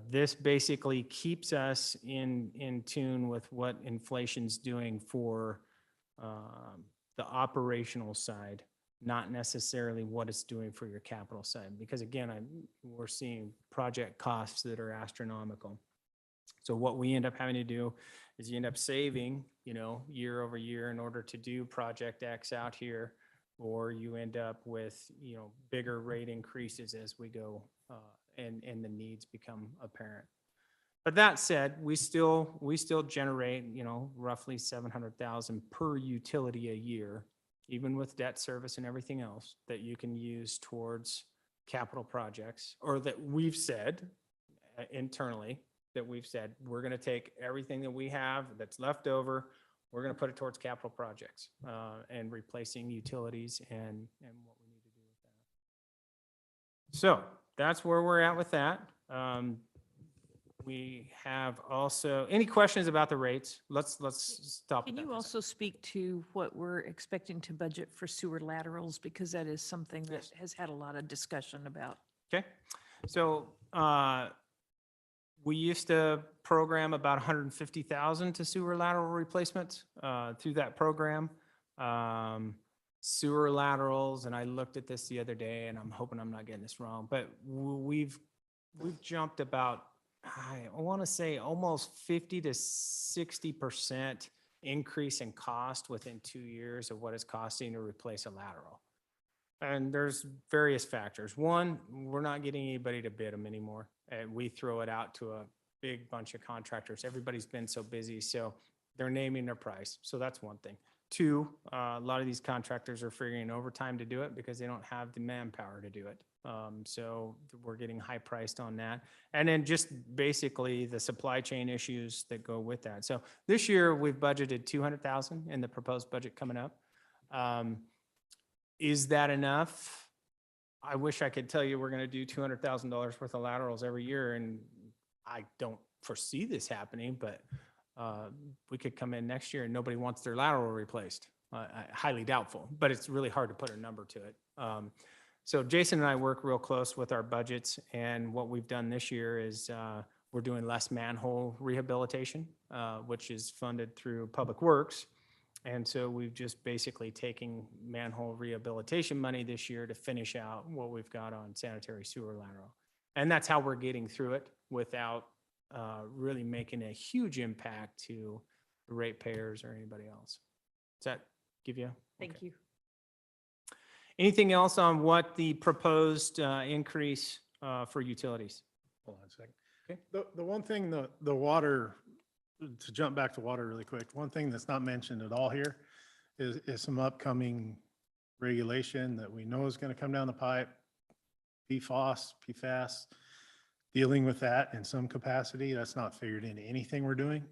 This basically keeps us in tune with what inflation's doing for the operational side, not necessarily what it's doing for your capital side. Because again, we're seeing project costs that are astronomical. So what we end up having to do is you end up saving, year over year in order to do project X out here, or you end up with, bigger rate increases as we go and the needs become apparent. But that said, we still generate, roughly 700,000 per utility a year, even with debt service and everything else that you can use towards capital projects, or that we've said internally, that we've said, we're going to take everything that we have that's left over, we're going to put it towards capital projects and replacing utilities and what we need to do with that. So that's where we're at with that. We have also, any questions about the rates? Let's stop. Can at that you for a also speak to what we're expecting to budget for sewer laterals? Because that is something that Yes. has had a lot of discussion about. second. Okay, so we used to program about 150,000 to sewer lateral replacements through that program. Sewer laterals, and I looked at this the other day, and I'm hoping I'm not getting this wrong, but we've jumped about, I want to say almost 50 to 60% increase in cost within 2 years of what it's costing to replace a lateral. And there's various factors. One, we're not getting anybody to bid them anymore. And we throw it out to a big bunch of contractors. Everybody's been so busy, so they're naming their price. So that's one thing. Two, a lot of these contractors are figuring overtime to do it because they don't have the manpower to do it. So we're getting high priced on that. And then just basically the supply chain issues that go with that. So this year we've budgeted 200,000 in the proposed budget coming up. Is that enough? I wish I could tell you we're going to do $200,000 worth of laterals every year, and I don't foresee this happening, but we could come in next year and nobody wants their lateral replaced. Highly doubtful, but it's really hard to put a number to it. So Jason and I work real close with our budgets, and what we've done this year is we're doing less manhole rehabilitation, which is funded through Public Works. And so we've just basically taken manhole rehabilitation money this year to finish out what we've got on sanitary sewer lateral. And that's how we're getting through it without really making a huge impact to the ratepayers or anybody else. Does that give you? Thank Okay. you. Anything else on what the proposed increase for utilities? Hold on a second. Okay. The one thing, the water, to jump back to water really quick, one thing that's not mentioned at all here is some upcoming regulation that we know is going to come down the pipe. PFAS, dealing with that in some capacity. That's not figured into anything we're doing.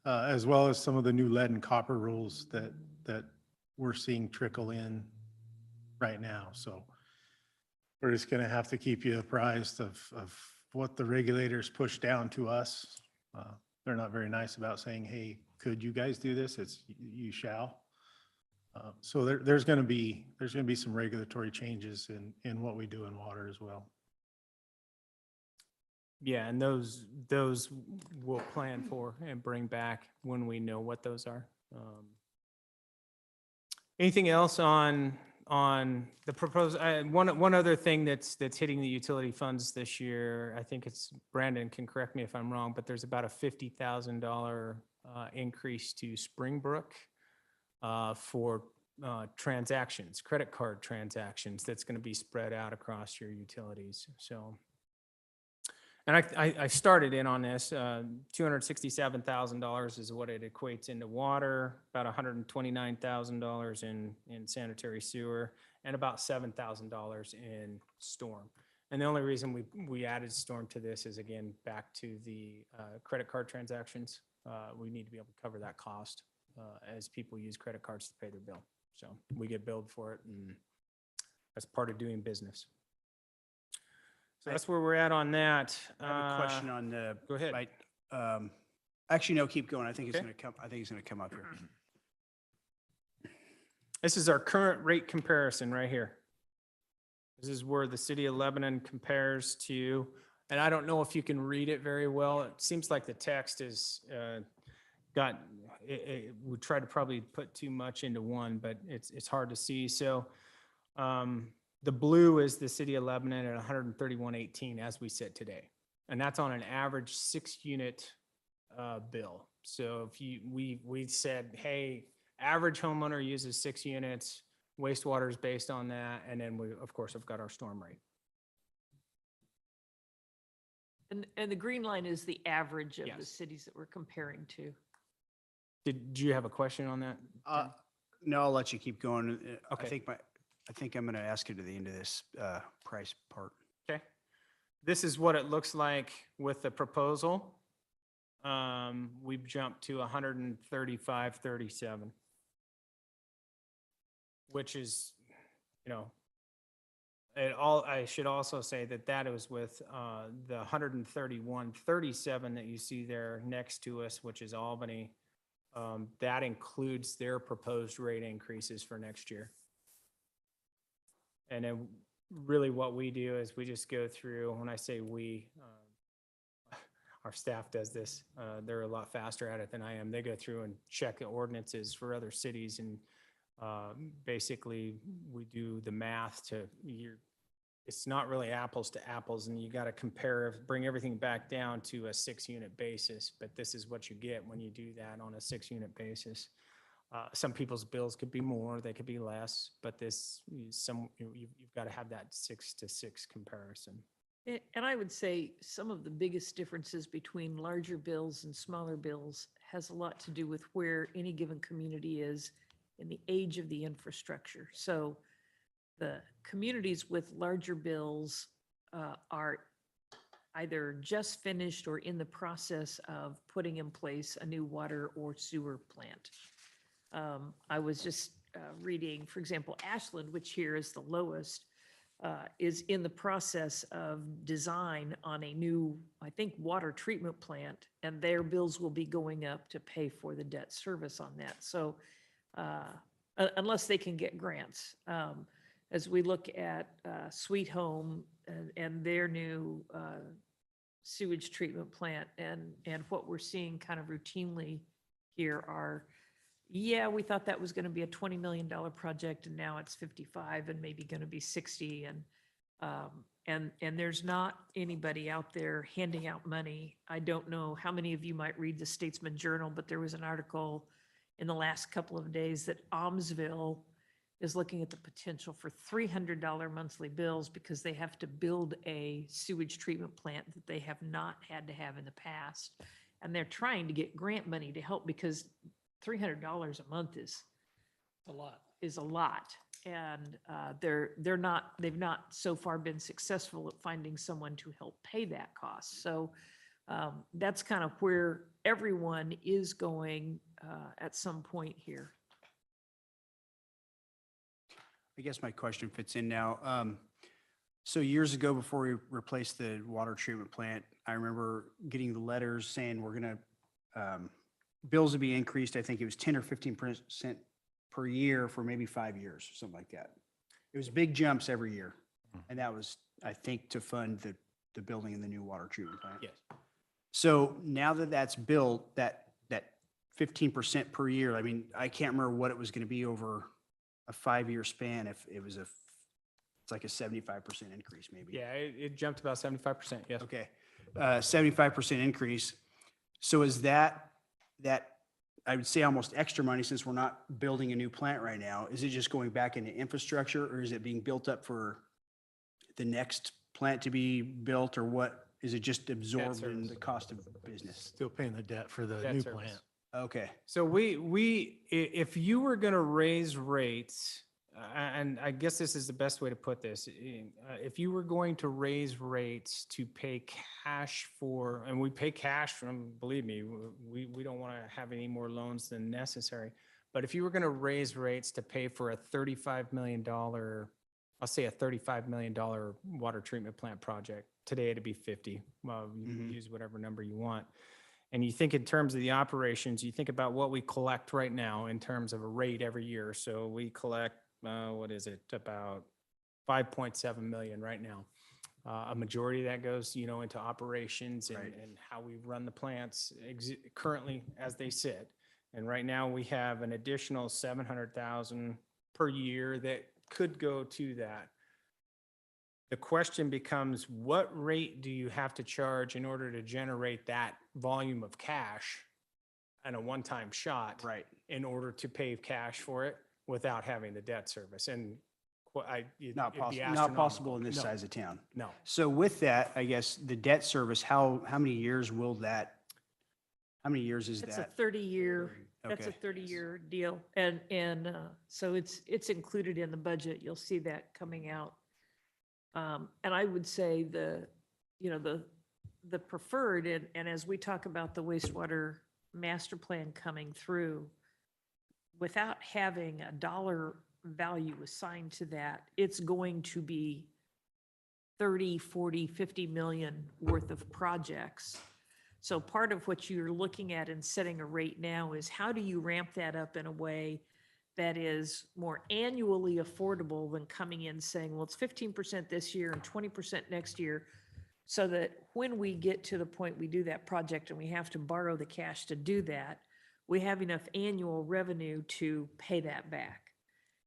As well as some of the new lead and copper rules that we're seeing trickle in right now. So we're just going to have to keep you apprised of what the regulators push down to us. They're not very nice about saying, hey, could you guys do this? It's you shall. So there's going to be some regulatory changes in what we do in water as well. Yeah, and those we'll plan for and bring back when we know what those are. Anything else on the proposed, one other thing that's hitting the utility funds this year, I think it's, Brandon can correct me if I'm wrong, but there's about a $50,000 increase to Springbrook for transactions, credit card transactions, that's going to be spread out across your utilities. So, and I started in on this, $267,000 is what it equates into water, about $129,000 in sanitary sewer, and about $7,000 in storm. And the only reason we added storm to this is, again, back to the credit card transactions. We need to be able to cover that cost as people use credit cards to pay their bill. So we get billed for it, and that's part of doing business. So that's where we're at on that. I have a question on the. Go ahead. Right, actually, no, keep going. I think it's Okay. going to come, I think it's going to come up here. This is our current rate comparison right here. This is where the city of Lebanon compares to, and I don't know if you can read it very well. It seems like the text is we try to probably put too much into one, but it's hard to see. So the blue is the city of Lebanon at 131.18 as we sit today. And that's on an average 6-unit bill. So if we said, hey, average homeowner uses 6 units, wastewater is based on that. And then we, of course, have got our storm rate. And the green line is the average of the Yes. cities that we're comparing to. Did you have a question on that? No, I'll let you keep going. Okay. I think I'm going to ask you to the end of this price part. Okay. This is what it looks like with the proposal. We've jumped to 135.37, which is, I should also say that that was with the 131.37 that you see there next to us, which is Albany. That includes their proposed rate increases for next year. And then really what we do is we just go through, when I say we, our staff does this. They're a lot faster at it than I am. They go through and check the ordinances for other cities, and basically we do the math to it's not really apples to apples, and you got to bring everything back down to a 6-unit basis. But this is what you get when you do that on a 6-unit basis. Some people's bills could be more, they could be less, but you've got to have that 6-to-6 comparison. And I would say some of the biggest differences between larger bills and smaller bills has a lot to do with where any given community is in the age of the infrastructure. So the communities with larger bills are either just finished or in the process of putting in place a new water or sewer plant. I was just reading, for example, Ashland, which here is the lowest, is in the process of design on a new, I think, water treatment plant, and their bills will be going up to pay for the debt service on that. So unless they can get grants. As we look at Sweet Home and their new sewage treatment plant, and what we're seeing kind of routinely here are, yeah, we thought that was going to be a $20 million project, and now it's 55 and maybe going to be 60. And there's not anybody out there handing out money. I don't know how many of you might read the Statesman Journal, but there was an article in the last couple of days that Almsville is looking at the potential for $300 monthly bills because they have to build a sewage treatment plant that they have not had to have in the past. And they're trying to get grant money to help because $300 a month is A lot. a lot. And they've not so far been successful at finding someone to help pay that cost. So that's kind of where everyone is going at some point here. I guess my question fits in now. So years ago, before we replaced the water treatment plant, I remember getting the letters saying we're going to, bills would be increased. I think it was 10 or 15% per year for maybe 5 years, or something like that. It was big jumps every year. And that was, I think, to fund the building in the new water treatment plant. Yes. So now that that's built, that 15% per year, I mean, I can't remember what it was going to be over a 5-year span. If it was it's like a 75% increase maybe. Yeah, it jumped about 75%, yes. Okay. 75% increase. So is that, I would say almost extra money since we're not building a new plant right now? Is it just going back into infrastructure, or is it being built up for the next plant to be built, or what? Is it just absorbed in service. the cost of business? Still paying the debt for the Debt new service. plant. Okay. So if you were going to raise rates, and I guess this is the best way to put this, if you were going to raise rates to pay cash for, and we pay cash from, believe me, we don't want to have any more loans than necessary. But if you were going to raise rates to pay for a $35 million, I'll say a $35 million water treatment plant project, today it'd be 50. Well, you can use whatever number you want. And you think in terms of the operations, you think about what we collect right now in terms of a rate every year. So we collect, what is it, about 5.7 million right now. A majority of that goes, into operations and, Right. and how we run the plants currently as they sit. And right now we have an additional 700,000 per year that could go to that. The question becomes, what rate do you have to charge in order to generate that volume of cash and a one-time shot? Right. In order to pay cash for it without having the debt service? And Not it'd be possible, not possible in this astronomical. size of town. No. So with that, I guess the debt service, how many years will that, how many years is That's a that? 30-year, that's a Okay. 30-year deal. And so it's included in the budget. You'll see that coming out. And I would say the preferred, and as we talk about the wastewater master plan coming through, without having a dollar value assigned to that, it's going to be 30, 40, 50 million worth of projects. So part of what you're looking at in setting a rate now is how do you ramp that up in a way that is more annually affordable than coming in saying, well, it's 15% this year and 20% next year. So that when we get to the point we do that project and we have to borrow the cash to do that, we have enough annual revenue to pay that back.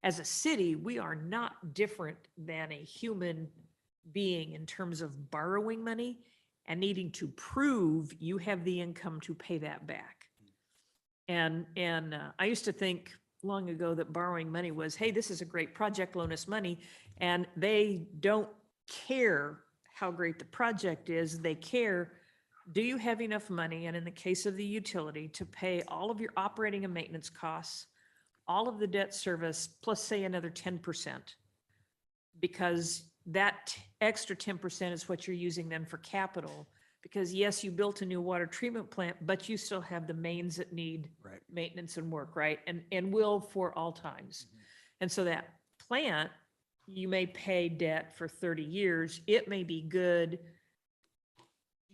As a city, we are not different than a human being in terms of borrowing money and needing to prove you have the income to pay that back. And I used to think long ago that borrowing money was, hey, this is a great project, loan us money. And they don't care how great the project is. They care, do you have enough money? And in the case of the utility, to pay all of your operating and maintenance costs, all of the debt service, plus say another 10%. Because that extra 10% is what you're using then for capital. Because yes, you built a new water treatment plant, but you still have the mains that need Right. maintenance and work, right? And will for all times. And so that plant, you may pay debt for 30 years. It may be good,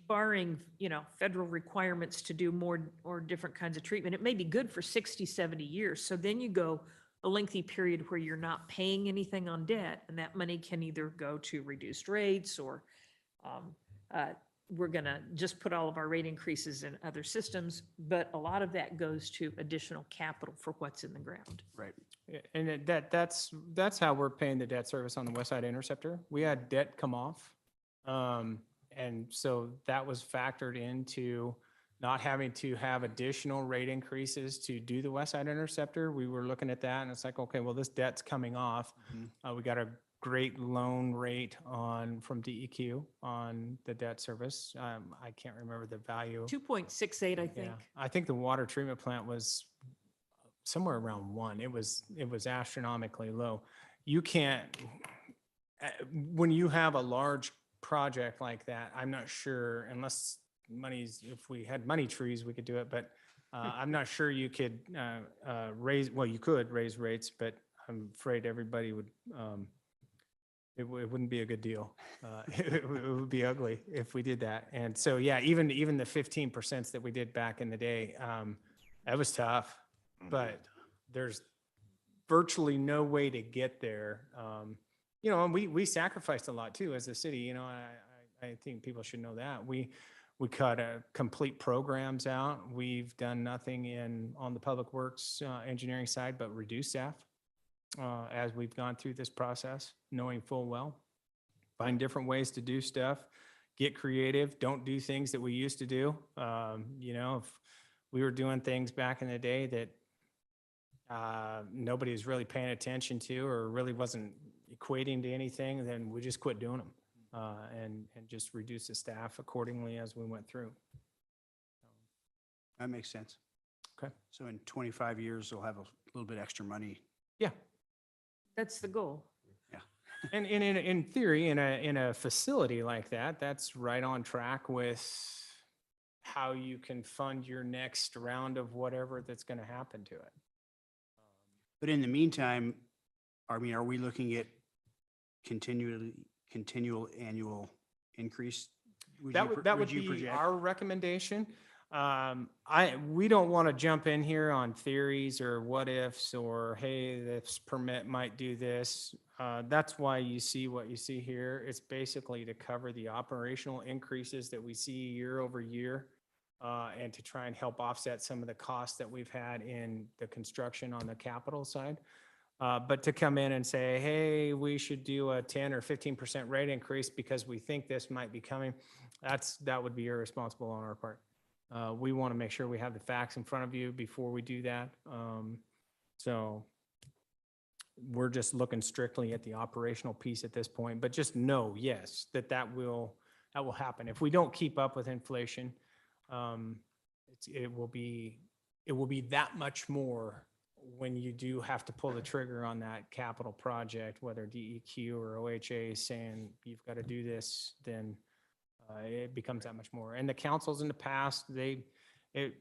barring, federal requirements to do more or different kinds of treatment. It may be good for 60, 70 years. So then you go a lengthy period where you're not paying anything on debt, and that money can either go to reduced rates or we're going to just put all of our rate increases in other systems. But a lot of that goes to additional capital for what's in the ground. Right. Yeah, and that's how we're paying the debt service on the West Side Interceptor. We had debt come off. And so that was factored into not having to have additional rate increases to do the West Side Interceptor. We were looking at that and it's like, okay, well, this debt's coming off. We got a great loan rate from DEQ on the debt service. I can't remember the value. 2.68, I think. Yeah, I think the water treatment plant was somewhere around 1. It was astronomically low. You can't, when you have a large project like that, I'm not sure, unless if we had money trees, we could do it, but I'm not sure you could you could raise rates, but I'm afraid everybody would, it wouldn't be a good deal. It would be ugly if we did that. And so, yeah, even the 15% that we did back in the day, that was tough, but there's virtually no way to get there. And we sacrificed a lot too as a city. I think people should know that. We cut complete programs out. We've done nothing on the public works engineering side, but reduce staff as we've gone through this process, knowing full well, find different ways to do stuff, get creative, don't do things that we used to do. If we were doing things back in the day that nobody was really paying attention to or really wasn't equating to anything, then we just quit doing them and just reduce the staff accordingly as we went through. That makes sense. Okay. So in 25 years, we'll have a little bit extra money. Yeah. That's the goal. And in theory, in a facility like that, that's right on track with how you can fund your next round of whatever that's going to happen to it. But in the meantime, are we looking at continual annual increase? That would you be project? our recommendation. We don't want to jump in here on theories or what ifs or, hey, this permit might do this. That's why you see what you see here. It's basically to cover the operational increases that we see year over year and to try and help offset some of the costs that we've had in the construction on the capital side. But to come in and say, hey, we should do a 10 or 15% rate increase because we think this might be coming, that would be irresponsible on our part. We want to make sure we have the facts in front of you before we do that. So we're just looking strictly at the operational piece at this point, but just know, yes, that will happen. If we don't keep up with inflation, it will be that much more when you do have to pull the trigger on that capital project, whether DEQ or OHA is saying you've got to do this, then it becomes that much more. And the councils in the past, it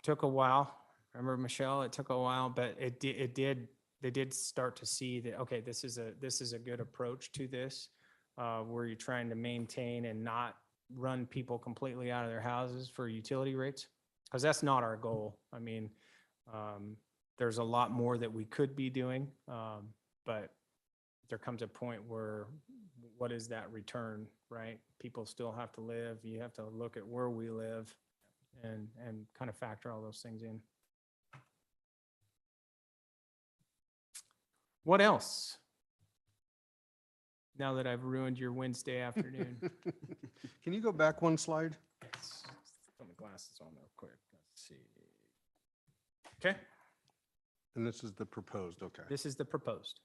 took a while. Remember, Michelle, it took a while, but they did start to see that, okay, this is a good approach to this. where you're trying to maintain and not run people completely out of their houses for utility rates. Because that's not our goal. I mean, there's a lot more that we could be doing, but there comes a point where what is that return, right? People still have to live. You have to look at where we live and kind of factor all those things in. What else? Now that I've ruined your Wednesday afternoon. Can you go back one slide? Let's put my glasses on real quick. Let's see. Okay, And this is the proposed, okay. this is the proposed.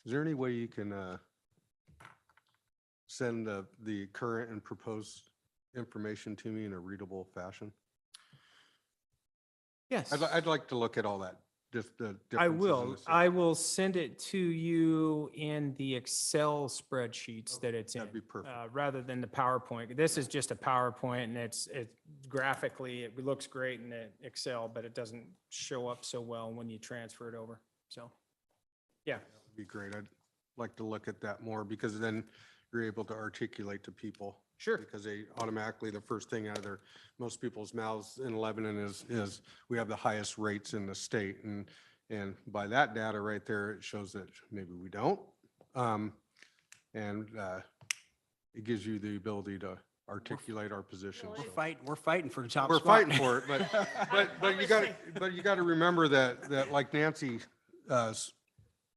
Is there any way you can send the current and proposed information to me in a readable fashion? Yes. I'd like to look at all that, just the I differences in will. the city. I will send it to you in the Excel spreadsheets that it's in. That'd be perfect. Rather than the PowerPoint. This is just a PowerPoint and it's graphically, it looks great in the Excel, but it doesn't show up so well when you transfer it over. So, yeah. That'd be great. I'd like to look at that more because then you're able to articulate to people. Sure. Because they automatically, the first thing out of most people's mouths in Lebanon is we have the highest rates in the state. And by that data right there, it shows that maybe we don't. And it gives you the ability to articulate our position. We're fighting for the top We're spot. fighting for it, but you got to remember that like Nancy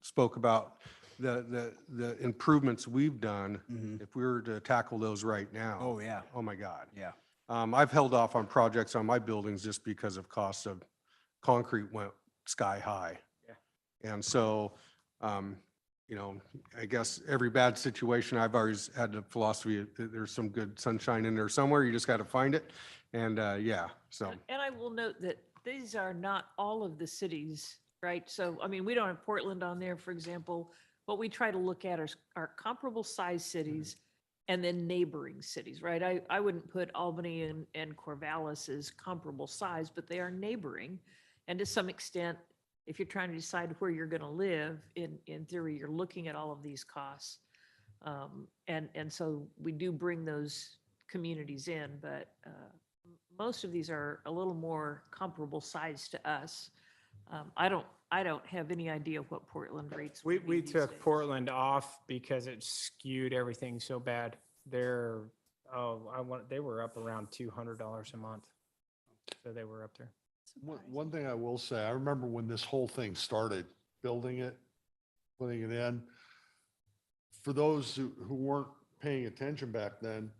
spoke about, the improvements we've done, if we were to tackle those right now. Oh, yeah. Oh, my God. Yeah. I've held off on projects on my buildings just because of costs of concrete went sky high. Yeah. And so, I guess every bad situation, I've always had the philosophy that there's some good sunshine in there somewhere. You just got to find it. And yeah, so. And I will note that these are not all of the cities, right? So, I mean, we don't have Portland on there, for example. What we try to look at are comparable size cities and then neighboring cities, right? I wouldn't put Albany and Corvallis as comparable size, but they are neighboring. And to some extent, if you're trying to decide where you're going to live, in theory, you're looking at all of these costs. And so we do bring those communities in, but most of these are a little more comparable size to us. I don't have any idea what Portland rates. We would be these took days. Portland off because it skewed everything so bad. They were up around $200 a month. So they were up there. One thing I will say, I remember when this whole thing started, building it, putting it in. For those who weren't paying attention back then,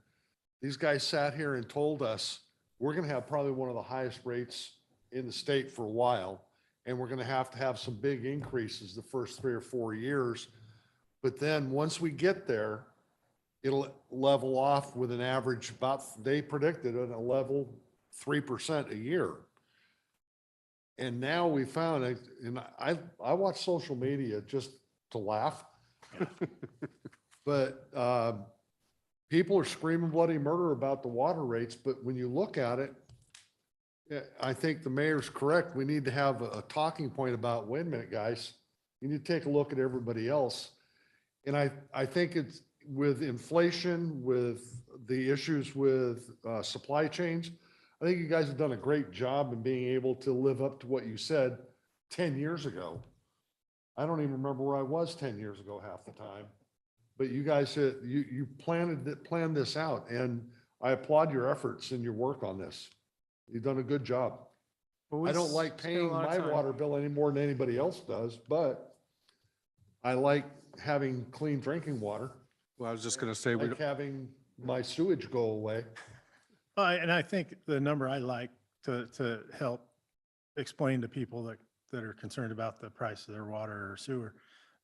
these guys sat here and told us, we're going to have probably one of the highest rates in the state for a while. And we're going to have some big increases the first 3 or 4 years. But then once we get there, it'll level off with an average they predicted at a level 3% a year. And now we found, and I watch social media just to laugh. But people are screaming bloody murder about the water rates. But when you look at it, yeah, I think the mayor's correct. We need to have a talking point about, wait a minute, guys, you need to take a look at everybody else. And I think it's with inflation, with the issues with supply chains, I think you guys have done a great job in being able to live up to what you said 10 years ago. I don't even remember where I was 10 years ago half the time. But you guys, you planned this out, and I applaud your efforts and your work on this. You've done a good job. I don't like paying my water bill any more than anybody else does, but I like having clean drinking water. Well, I was just going to say, I like having my sewage go away. And I think the number I like to help explain to people that are concerned about the price of their water or sewer,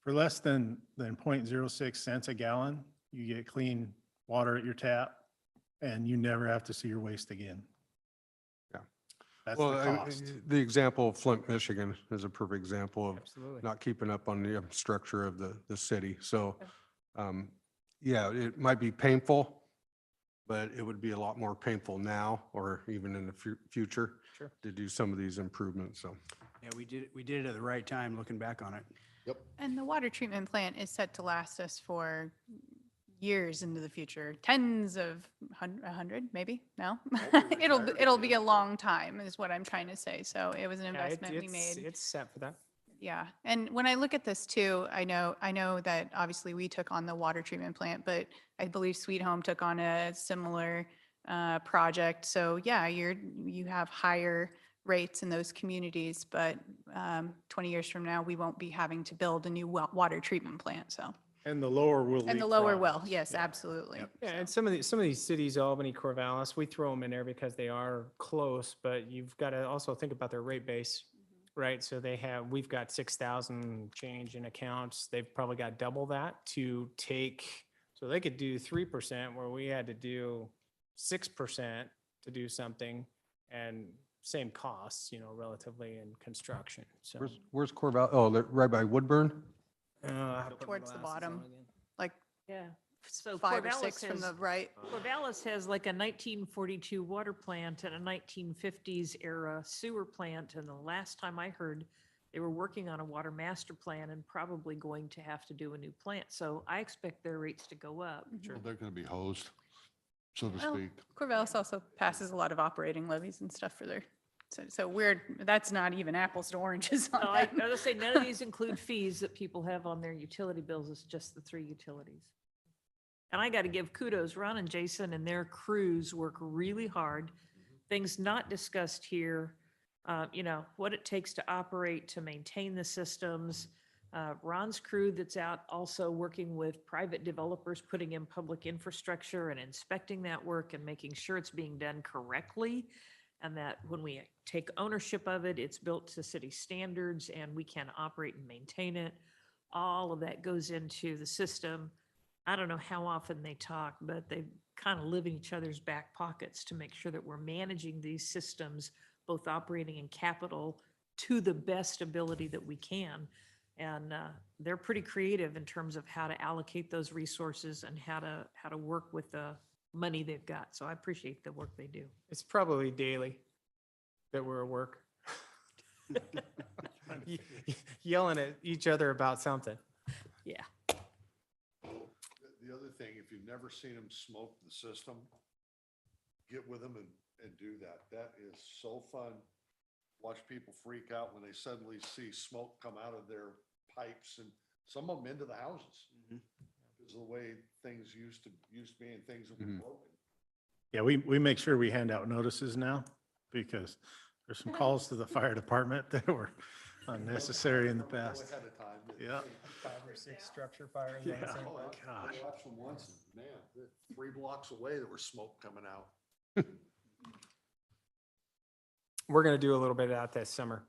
for less than 0.06 cents a gallon, you get clean water at your tap and you never have to see your waste again. Yeah. That's the well, cost. the example of Flint, Michigan is a perfect example of Absolutely. not keeping up on the structure of the city. So, yeah, it might be painful, but it would be a lot more painful now or even in the future Sure. to do some of these improvements. So, Yeah, we did it at the right time, looking back on it. Yep. And the water treatment plant is set to last us for years into the future, tens of a hundred, maybe, no? I'll be It'll, retired it'll be again. a long time is what I'm trying to say. So it was an Yeah, investment we it's- made. It's set for that. Yeah, and when I look at this too, I know that obviously we took on the water treatment plant, but I believe Sweet Home took on a similar project. So yeah, you have higher rates in those communities, but 20 years from now, we won't be having to build a new water treatment plant, so. And the lower will And the lower leapfrog. will, yes, Yeah. absolutely. Yep. Yeah, and some of these cities, Albany, Corvallis, we throw them in there because they are close, but you've got to also think about their rate base, right? So we've got 6,000 change in accounts. They've probably got double that to take, so they could do 3% where we had to do 6% to do something, and same costs, relatively in construction. So Where's Corval? Oh, they're right by Woodburn? I put my Towards the glasses bottom. on again. Like Yeah. So 5 or Corvallis 6 from the has- right. Corvallis has like a 1942 water plant and a 1950s era sewer plant. And the last time I heard, they were working on a water master plan and probably going to have to do a new plant. So I expect their rates to go up. Well, they're gonna be hosed, so to Well, speak. Corvallis also passes a lot of operating levies and stuff for their, so that's not even apples to oranges on No, I that. was say none of these include fees that people have on their utility bills. It's just the 3 utilities. And I got to give kudos, Ron and Jason and their crews work really hard. Things not discussed here, what it takes to operate, to maintain the systems. Ron's crew that's out also working with private developers, putting in public infrastructure and inspecting that work and making sure it's being done correctly. And that when we take ownership of it, it's built to city standards and we can operate and maintain it. All of that goes into the system. I don't know how often they talk, but they kind of live in each other's back pockets to make sure that we're managing these systems, both operating and capital, to the best ability that we can. And they're pretty creative in terms of how to allocate those resources and how to work with the money they've got. So I appreciate the work they do. It's probably daily that we're at work. Yelling at each other about something. Yeah. The other thing, if you've never seen them smoke the system, get with them and do that. That is so fun. Watch people freak out when they suddenly see smoke come out of their pipes and some of them into the houses. Because of the way things used to be and things that were broken. Yeah, we make sure we hand out notices now because there's some calls to the fire department that were unnecessary in the past. Ahead of time. Yeah. 5 or 6 structure fires. Yeah. Oh, I Gosh. watched them once, and man, they're 3 blocks away, there was smoke coming out. We're going to do a little bit of that this summer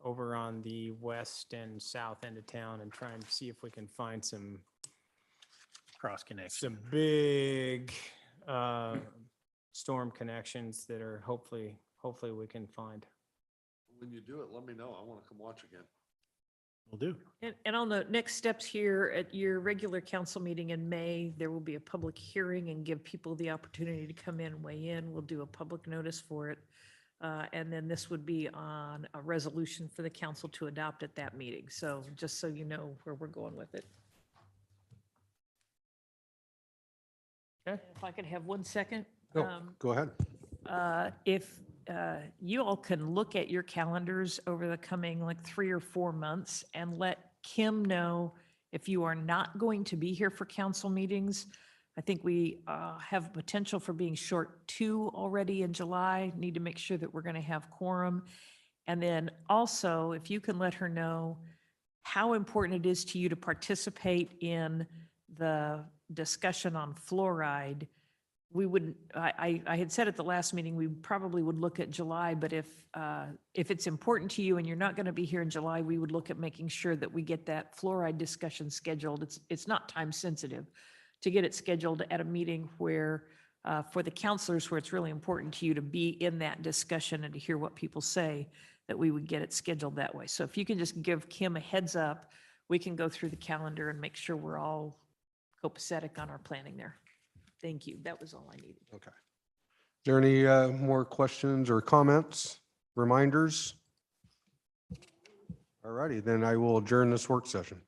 over on the west and south end of town and try and see if we can find some Cross connection. big storm connections that are hopefully we can find. When you do it, let me know. I want to come watch again. Will do. And on the next steps here at your regular council meeting in May, there will be a public hearing and give people the opportunity to come in and weigh in. We'll do a public notice for it. And then this would be on a resolution for the council to adopt at that meeting. So just so you know where we're going with it. Okay. If I could have 1 second. No, go ahead. If you all can look at your calendars over the coming like 3 or 4 months and let Kim know if you are not going to be here for council meetings. I think we have potential for being short 2 already in July. Need to make sure that we're going to have quorum. And then also, if you can let her know how important it is to you to participate in the discussion on fluoride. We would, I had said at the last meeting, we probably would look at July, but if it's important to you and you're not going to be here in July, we would look at making sure that we get that fluoride discussion scheduled. It's not time sensitive to get it scheduled at a meeting where, for the counselors, where it's really important to you to be in that discussion and to hear what people say, that we would get it scheduled that way. So if you can just give Kim a heads up, we can go through the calendar and make sure we're all copacetic on our planning there. Thank you. That was all I needed. Okay. Is there any more questions or comments, reminders? All righty, then I will adjourn this work session.